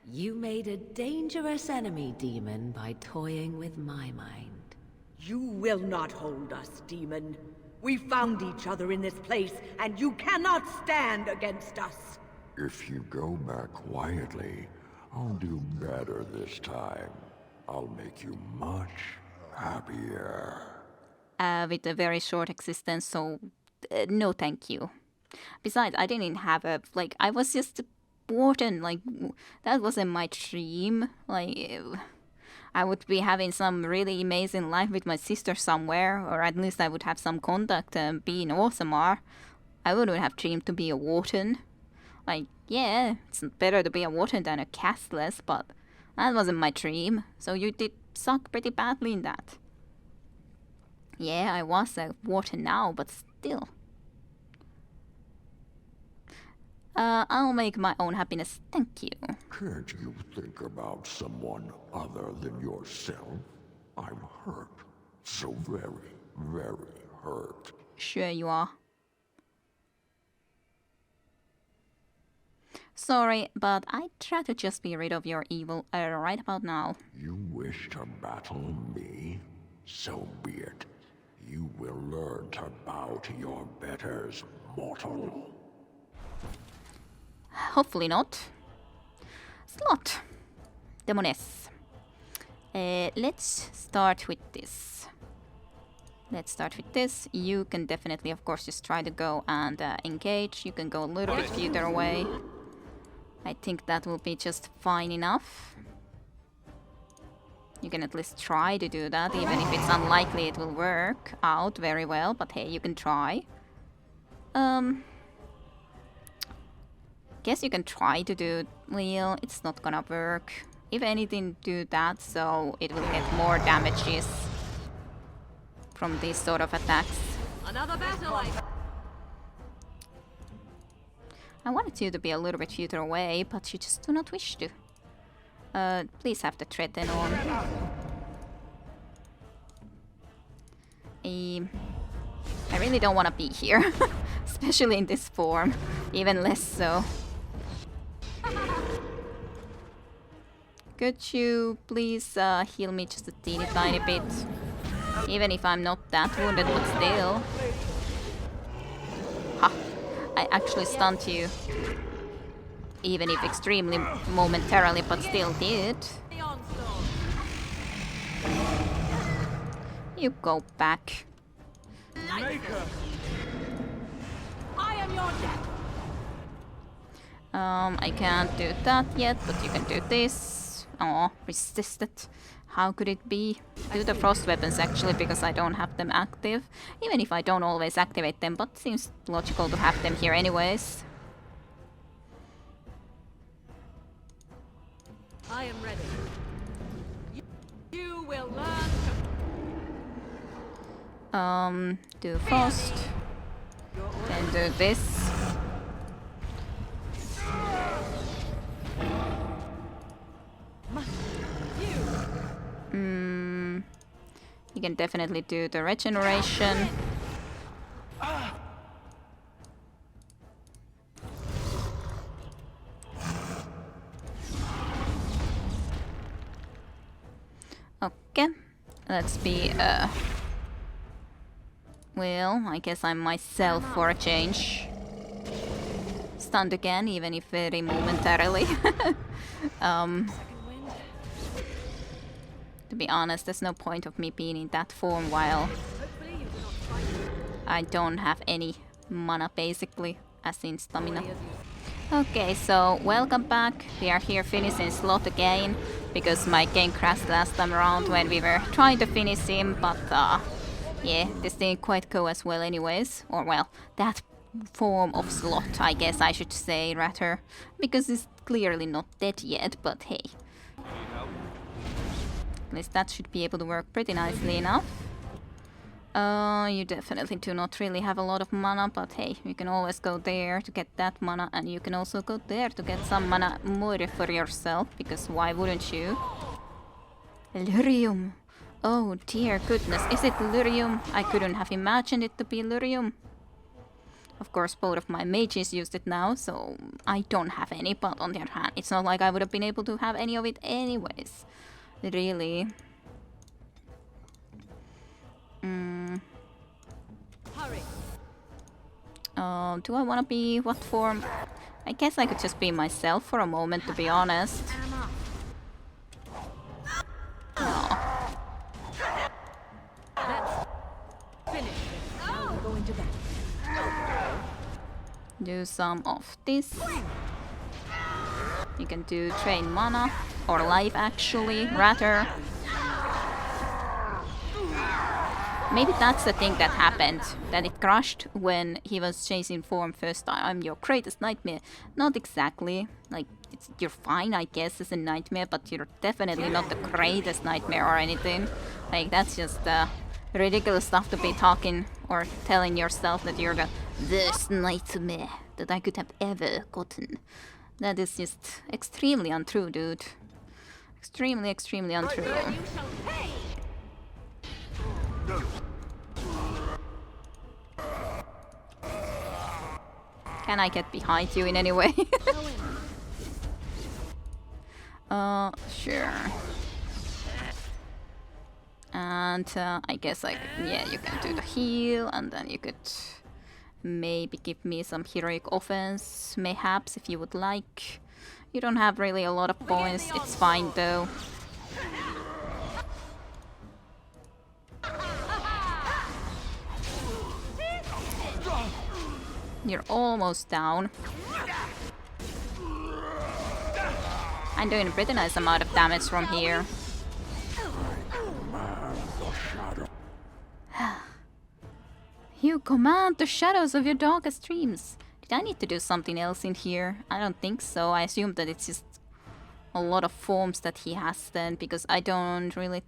You made a dangerous enemy, demon, by toying with my mind.
You will not hold us, demon. We found each other in this place, and you cannot stand against us.
If you go back quietly, I'll do better this time. I'll make you much happier.
With a very short existence, so no thank you. Besides, I didn't have a, like, I was just a warden, like, that wasn't my dream. Like, I would be having some really amazing life with my sister somewhere, or at least I would have some contact and be in Orthamar. I wouldn't have dreamed to be a warden. Like, yeah, it's better to be a warden than a castless, but that wasn't my dream, so you did suck pretty badly in that. Yeah, I was a warden now, but still. I'll make my own happiness, thank you.
Can't you think about someone other than yourself? I'm hurt. So very, very hurt.
Sure you are. Sorry, but I'd try to just be rid of your evil right about now.
You wish to battle me? So be it. You will learn to bow to your betters, mortal.
Hopefully not. Sloth. Demoness. Let's start with this. You can definitely, of course, just try to go and engage. You can go a little bit further away. I think that will be just fine enough. You can at least try to do that, even if it's unlikely it will work out very well, but hey, you can try. Guess you can try to do it. Well, it's not gonna work. If anything, do that so it will get more damages from these sort of attacks.
Another battle.
I wanted you to be a little bit further away, but you just do not wish to. Please have the threat then on. I really don't want to be here, especially in this form, even less so. Could you please heal me just a teeny tiny bit? Even if I'm not that wounded, but still. Ha! I actually stunned you. Even if extremely momentarily, but still did. You go back.
I am your death.
I can't do that yet, but you can do this. Oh, resisted. How could it be? Do the frost weapons actually, because I don't have them active. Even if I don't always activate them, but seems logical to have them here anyways.
I am ready. You will learn
Do frost. Then do this. You can definitely do the regeneration. Okay, let's be well, I guess I'm myself for a change. Stunned again, even if very momentarily. To be honest, there's no point of me being in that form while I don't have any mana, basically, as in stamina. Okay, so welcome back. We are here finishing Sloth again, because my game crashed last time around when we were trying to finish him, but yeah, this didn't quite go as well anyways. Or well, that form of Sloth, I guess I should say, rather, because it's clearly not dead yet, but hey. At least that should be able to work pretty nicely enough. You definitely do not really have a lot of mana, but hey, you can always go there to get that mana, and you can also go there to get some mana more for yourself, because why wouldn't you? Lyrium! Oh dear goodness, is it Lyrium? I couldn't have imagined it to be Lyrium. Of course, both of my mages used it now, so I don't have any, but on the other hand, it's not like I would have been able to have any of it anyways. Really.
Hurry.
Do I want to be what form? I guess I could just be myself for a moment, to be honest. No.
Now we're going to bed.
Do some of this. You can do train mana, or life actually, rather. Maybe that's the thing that happened, that it crashed when he was chasing form first time. I'm your greatest nightmare. Not exactly. Like, you're fine, I guess, as a nightmare, but you're definitely not the greatest nightmare or anything. Like, that's just ridiculous stuff to be talking or telling yourself that you're the worst nightmare that I could have ever gotten. That is just extremely untrue, dude. Extremely, extremely untrue. Can I get behind you in any way? Sure. And I guess yeah, you can do the heal, and then you could maybe give me some heroic offense, mayhaps, if you would like. You don't have really a lot of points, it's fine though. You're almost down. I'm doing a pretty nice amount of damage from here. You command the shadows of your darkest dreams. Did I need to do something else in here? I don't think so. I assume that it's just a lot of forms that he has then, because I don't really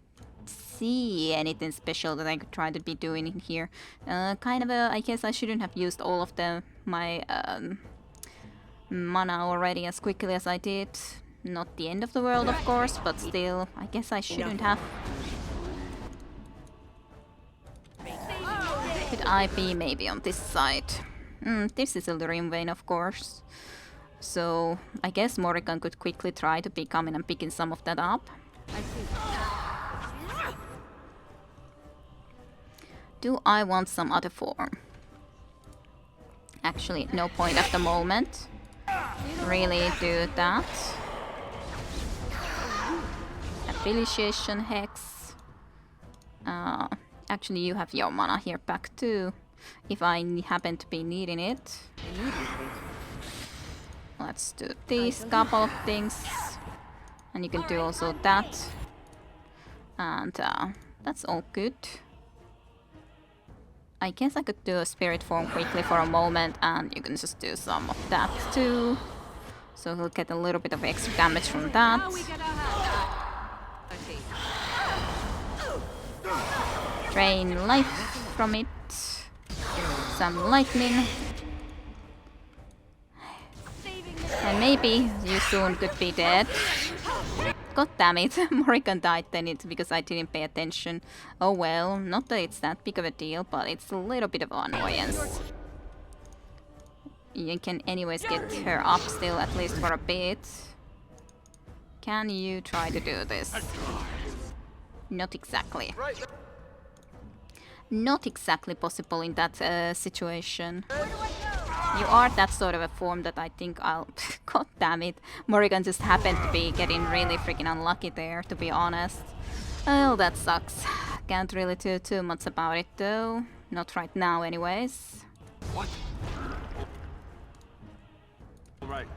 see anything special that I could try to be doing in here. Kind of I guess I shouldn't have used all of my mana already as quickly as I did. Not the end of the world, of course, but still, I guess I shouldn't have. Could I be maybe on this side? This is a Lyrium vein, of course. So I guess Morrigan could quickly try to be coming and picking some of that up. Do I want some other form? Actually, no point at the moment. Really do that. Affiliation Hex. Actually, you have your mana here back too, if I happen to be needing it. Let's do these couple of things. And you can do also that. And that's all good. I guess I could do a spirit form quickly for a moment, and you can just do some of that too. So he'll get a little bit of extra damage from that. Drain life. from it. Some lightning. And maybe you soon could be dead. God damn it, Morrigan died then it's because I didn't pay attention. Oh well, not that it's that big of a deal, but it's a little bit of an annoyance. You can anyways get her up still, at least for a bit. Can you try to do this? Not exactly. Not exactly possible in that situation. You are that sort of a form that I think I'll... God damn it. Morrigan just happened to be getting really freaking unlucky there, to be honest. Well, that sucks. Can't really do too much about it, though. Not right now, anyways.
What? Right.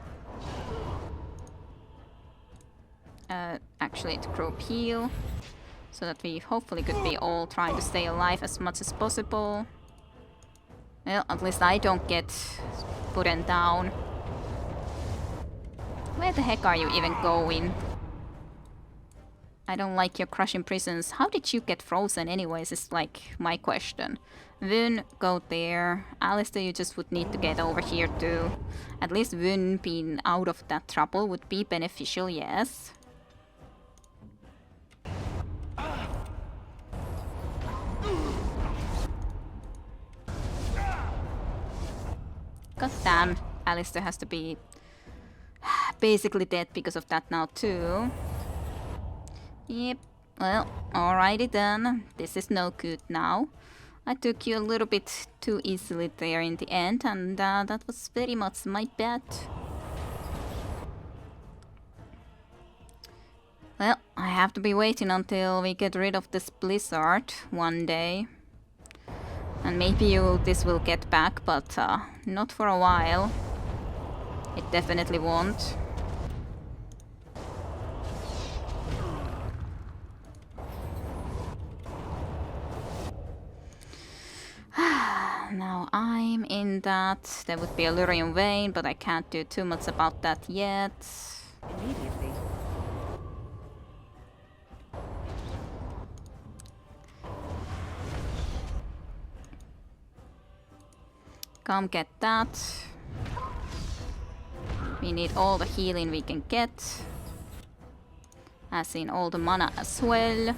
Actually, to group heal. So that we hopefully could be all trying to stay alive as much as possible. Well, at least I don't get put down. Where the heck are you even going? I don't like your crushing prisons. How did you get frozen anyways is like my question. Vun, go there. Alistair, you just would need to get over here too. At least Vun being out of that trouble would be beneficial, yes. God damn, Alistair has to be basically dead because of that now too. Yep, well, alrighty then. This is no good now. I took you a little bit too easily there in the end, and that was very much my bad. Well, I have to be waiting until we get rid of this blizzard one day. And maybe this will get back, but not for a while. It definitely won't. Now I'm in that. There would be a Lyrian vein, but I can't do too much about that yet.
Immediately.
Come get that. We need all the healing we can get. As in all the mana as well.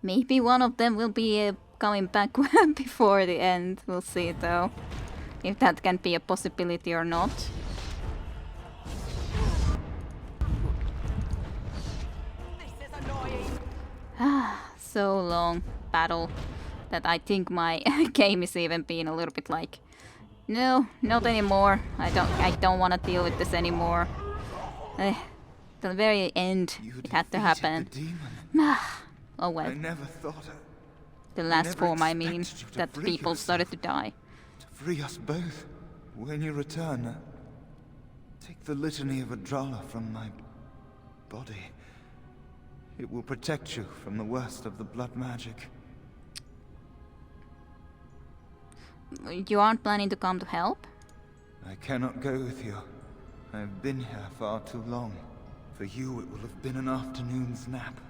Maybe one of them will be coming back before the end. We'll see though. If that can be a possibility or not. So long battle that I think my game is even being a little bit like, no, not anymore. I don't want to deal with this anymore. The very end, it had to happen. Oh well.
I never thought
the last form, I mean, that people started to die.
To free us both. When you return, take the litany of Adrala from my body. It will protect you from the worst of the blood magic.
You aren't planning to come to help?
I cannot go with you. I have been here far too long. For you, it will have been an afternoon's nap.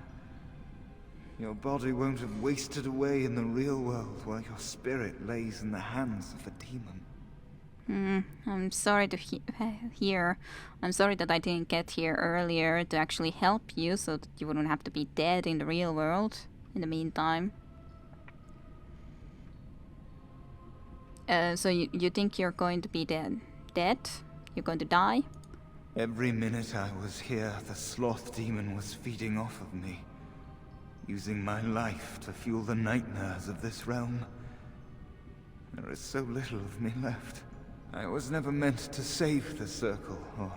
Your body won't have wasted away in the real world while your spirit lays in the hands of a demon.
I'm sorry to hear. I'm sorry that I didn't get here earlier to actually help you so that you wouldn't have to be dead in the real world in the meantime. So you think you're going to be dead? Dead? You're going to die?
Every minute I was here, the Sloth demon was feeding off of me, using my life to fuel the nightmares of this realm. There is so little of me left. I was never meant to save the Circle, or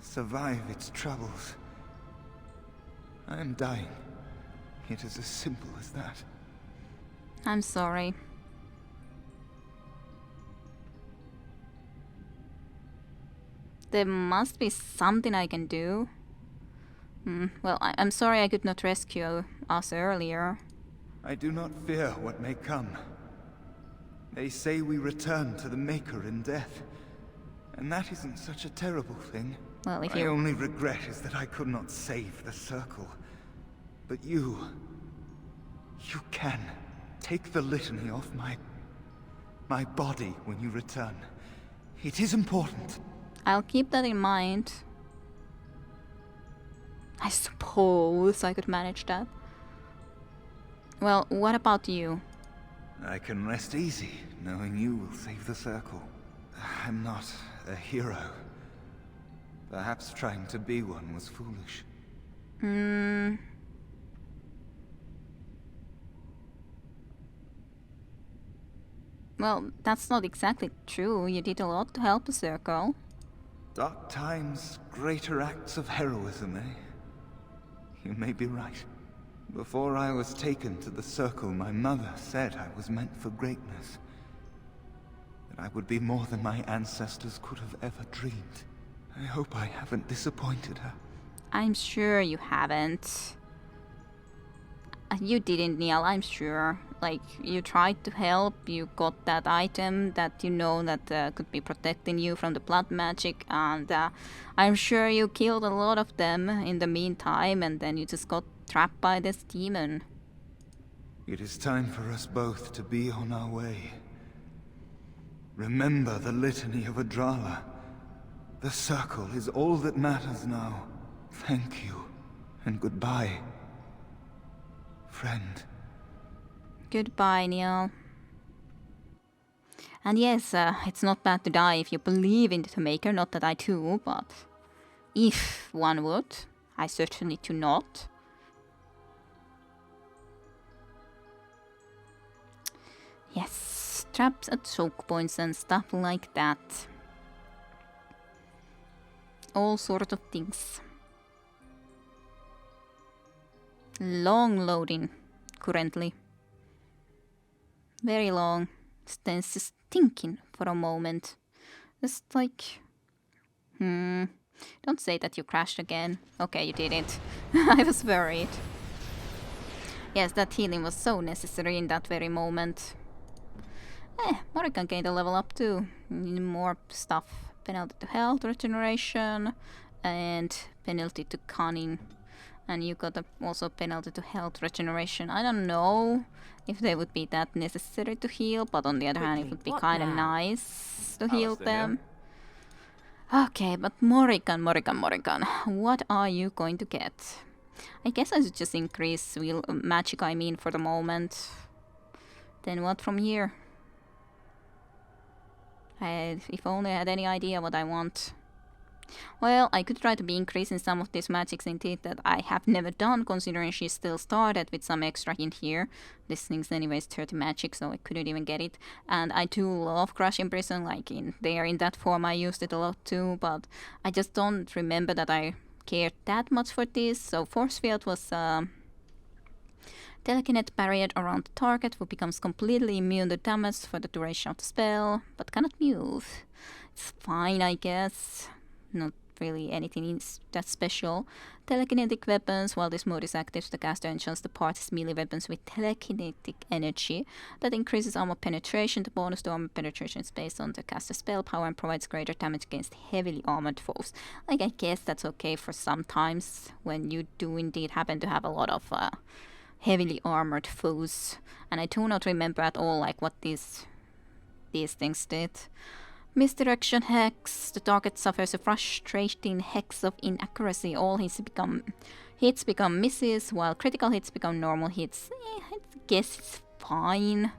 survive its troubles. I am dying. It is as simple as that.
I'm sorry. There must be something I can do. Well, I'm sorry I could not rescue us earlier.
I do not fear what may come. They say we return to the Maker in death. And that isn't such a terrible thing.
Well, if
My only regret is that I could not save the Circle. But you can take the litany off my body when you return. It is important.
I'll keep that in mind. I suppose I could manage that. Well, what about you?
I can rest easy, knowing you will save the Circle. I'm not a hero. Perhaps trying to be one was foolish.
Well, that's not exactly true. You did a lot to help the Circle.
Dark times, greater acts of heroism, eh? You may be right. Before I was taken to the Circle, my mother said I was meant for greatness. That I would be more than my ancestors could have ever dreamed. I hope I haven't disappointed her.
I'm sure you haven't. You didn't, Neil, I'm sure. Like, you tried to help, you got that item that you know that could be protecting you from the blood magic, and I'm sure you killed a lot of them in the meantime, and then you just got trapped by this demon.
It is time for us both to be on our way. Remember the litany of Adrala. The Circle is all that matters now. Thank you, and goodbye, friend.
Goodbye, Neil. And yes, it's not bad to die if you believe in the Maker, not that I do, but if one would, I certainly do not. Yes, traps at choke points and stuff like that. All sort of things. Long loading currently. Very long. Stance is thinking for a moment. Just like... Don't say that you crashed again. Okay, you did it. I was worried. Yes, that healing was so necessary in that very moment. Morrigan gained a level up too. More stuff. Penalty to health regeneration and penalty to cunning. And you got also penalty to health regeneration. I don't know if they would be that necessary to heal, but on the other hand, it would be kind of nice to heal them. Okay, but Morrigan, what are you going to get? I guess I should just increase magic, for the moment. Then what from here? If only I had any idea what I want. Well, I could try to be increasing some of these magics indeed that I have never done, considering she still started with some extra in here. This thing's anyways 30 magic, so I couldn't even get it. And I do love Crushing Prison, like in that form I used it a lot too, but I just don't remember that I cared that much for this. So Force Field was telekinetic barrier around the target who becomes completely immune to damage for the duration of the spell, but cannot move. It's fine, I guess. Not really anything that special. Telekinetic weapons. While this mode is active, the caster enchants the party's melee weapons with telekinetic energy that increases armor penetration. The bonus to armor penetration is based on the caster's spell power and provides greater damage against heavily armored foes. Like, I guess that's okay for sometimes when you do indeed happen to have a lot of heavily armored foes. And I do not remember at all like what these things did. Misdirection hex. The target suffers a frustrating hex of inaccuracy. All hits become misses, while critical hits become normal hits. I guess it's fine.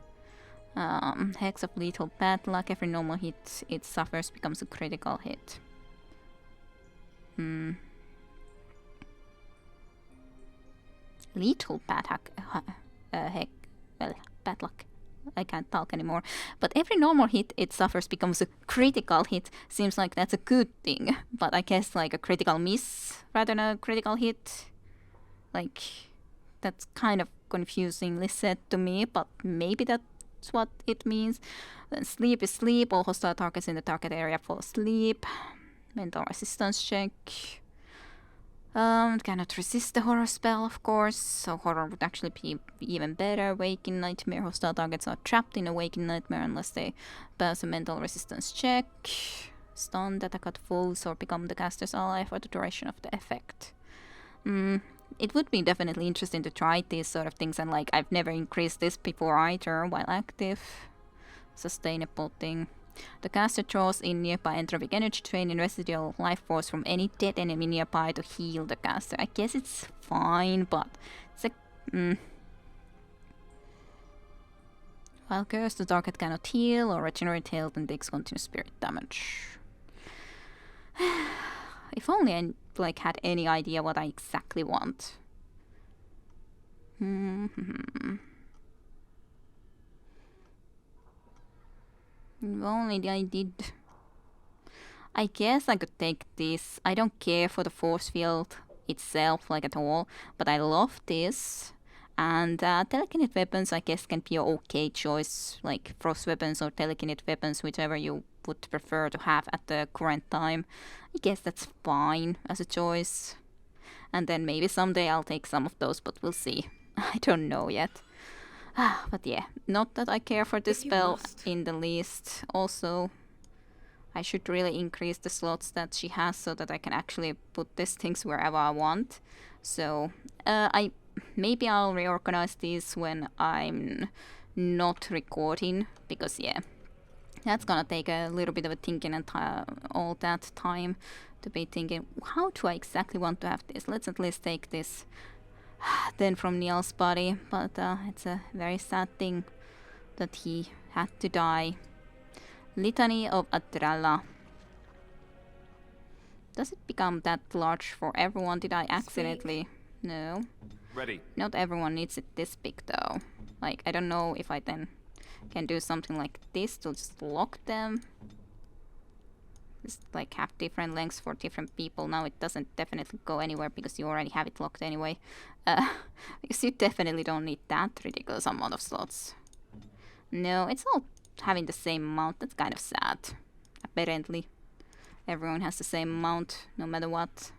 Hex of lethal bad luck. Every normal hit it suffers becomes a critical hit. Lethal bad bad luck. I can't talk anymore. But every normal hit it suffers becomes a critical hit. Seems like that's a good thing. But I guess like a critical miss rather than a critical hit. Like, that's kind of confusingly said to me, but maybe that's what it means. Then sleep is sleep. All hostile targets in the target area fall asleep. Mental resistance check. Cannot resist the horror spell, of course, so horror would actually be even better. Waking Nightmare. Hostile targets are trapped in a Waking Nightmare unless they pass a mental resistance check. Stunned, attack at foes, or become the caster's ally for the duration of the effect. it would be definitely interesting to try these sort of things, and like I've never increased this before either while active. Sustainable thing. The caster draws in nearby entropic energy, draining residual life force from any dead enemy nearby to heal the caster. I guess it's fine, but it's like... While cursed, the target cannot heal or regenerate health and takes continuous spirit damage. If only I like had any idea what I exactly want. If only I did. I guess I could take this. I don't care for the force field itself like at all, but I love this. And telekinetic weapons I guess can be an okay choice, like frost weapons or telekinetic weapons, whichever you would prefer to have at the current time. I guess that's fine as a choice. And then maybe someday I'll take some of those, but we'll see. I don't know yet. But yeah, not that I care for this spell in the least. Also, I should really increase the slots that she has so that I can actually put these things wherever I want. So, maybe I'll reorganize these when I'm not recording, because yeah, that's gonna take a little bit of a thinking and all that time to be thinking, how do I exactly want to have this? Let's at least take this then from Neil's body, but it's a very sad thing that he had to die. Litany of Adralla. Does it become that large for everyone? Did I accidentally? No.
Ready.
Not everyone needs it this big though. Like, I don't know if I then can do something like this to just lock them. Just like have different lengths for different people. Now it doesn't definitely go anywhere because you already have it locked anyway. Because you definitely don't need that ridiculous amount of slots. No, it's all having the same amount. That's kind of sad. Apparently. Everyone has the same amount, no matter what.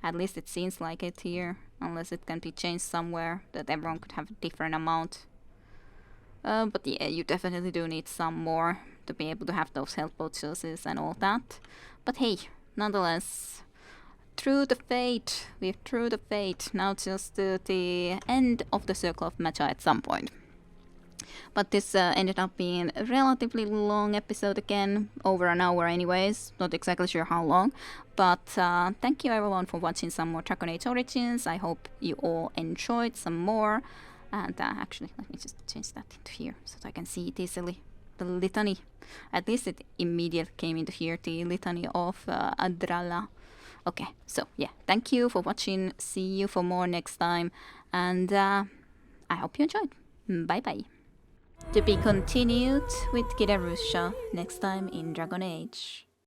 At least it seems like it here. Unless it can be changed somewhere, that everyone could have a different amount. But yeah, you definitely do need some more to be able to have those health potions and all that. But hey, nonetheless, through the fate, we're through the fate. Now just the end of the Circle of Magi at some point. But this ended up being a relatively long episode again, over an hour anyways, not exactly sure how long. But thank you everyone for watching some more Dragon Age Origins. I hope you all enjoyed some more. And actually, let me just change that into here so that I can see it easily. The litany. At least it immediately came into here, the litany of Adralla. Okay, so yeah, thank you for watching. See you for more next time. And I hope you enjoyed. Bye bye. To be continued with Kidarusha next time in Dragon Age.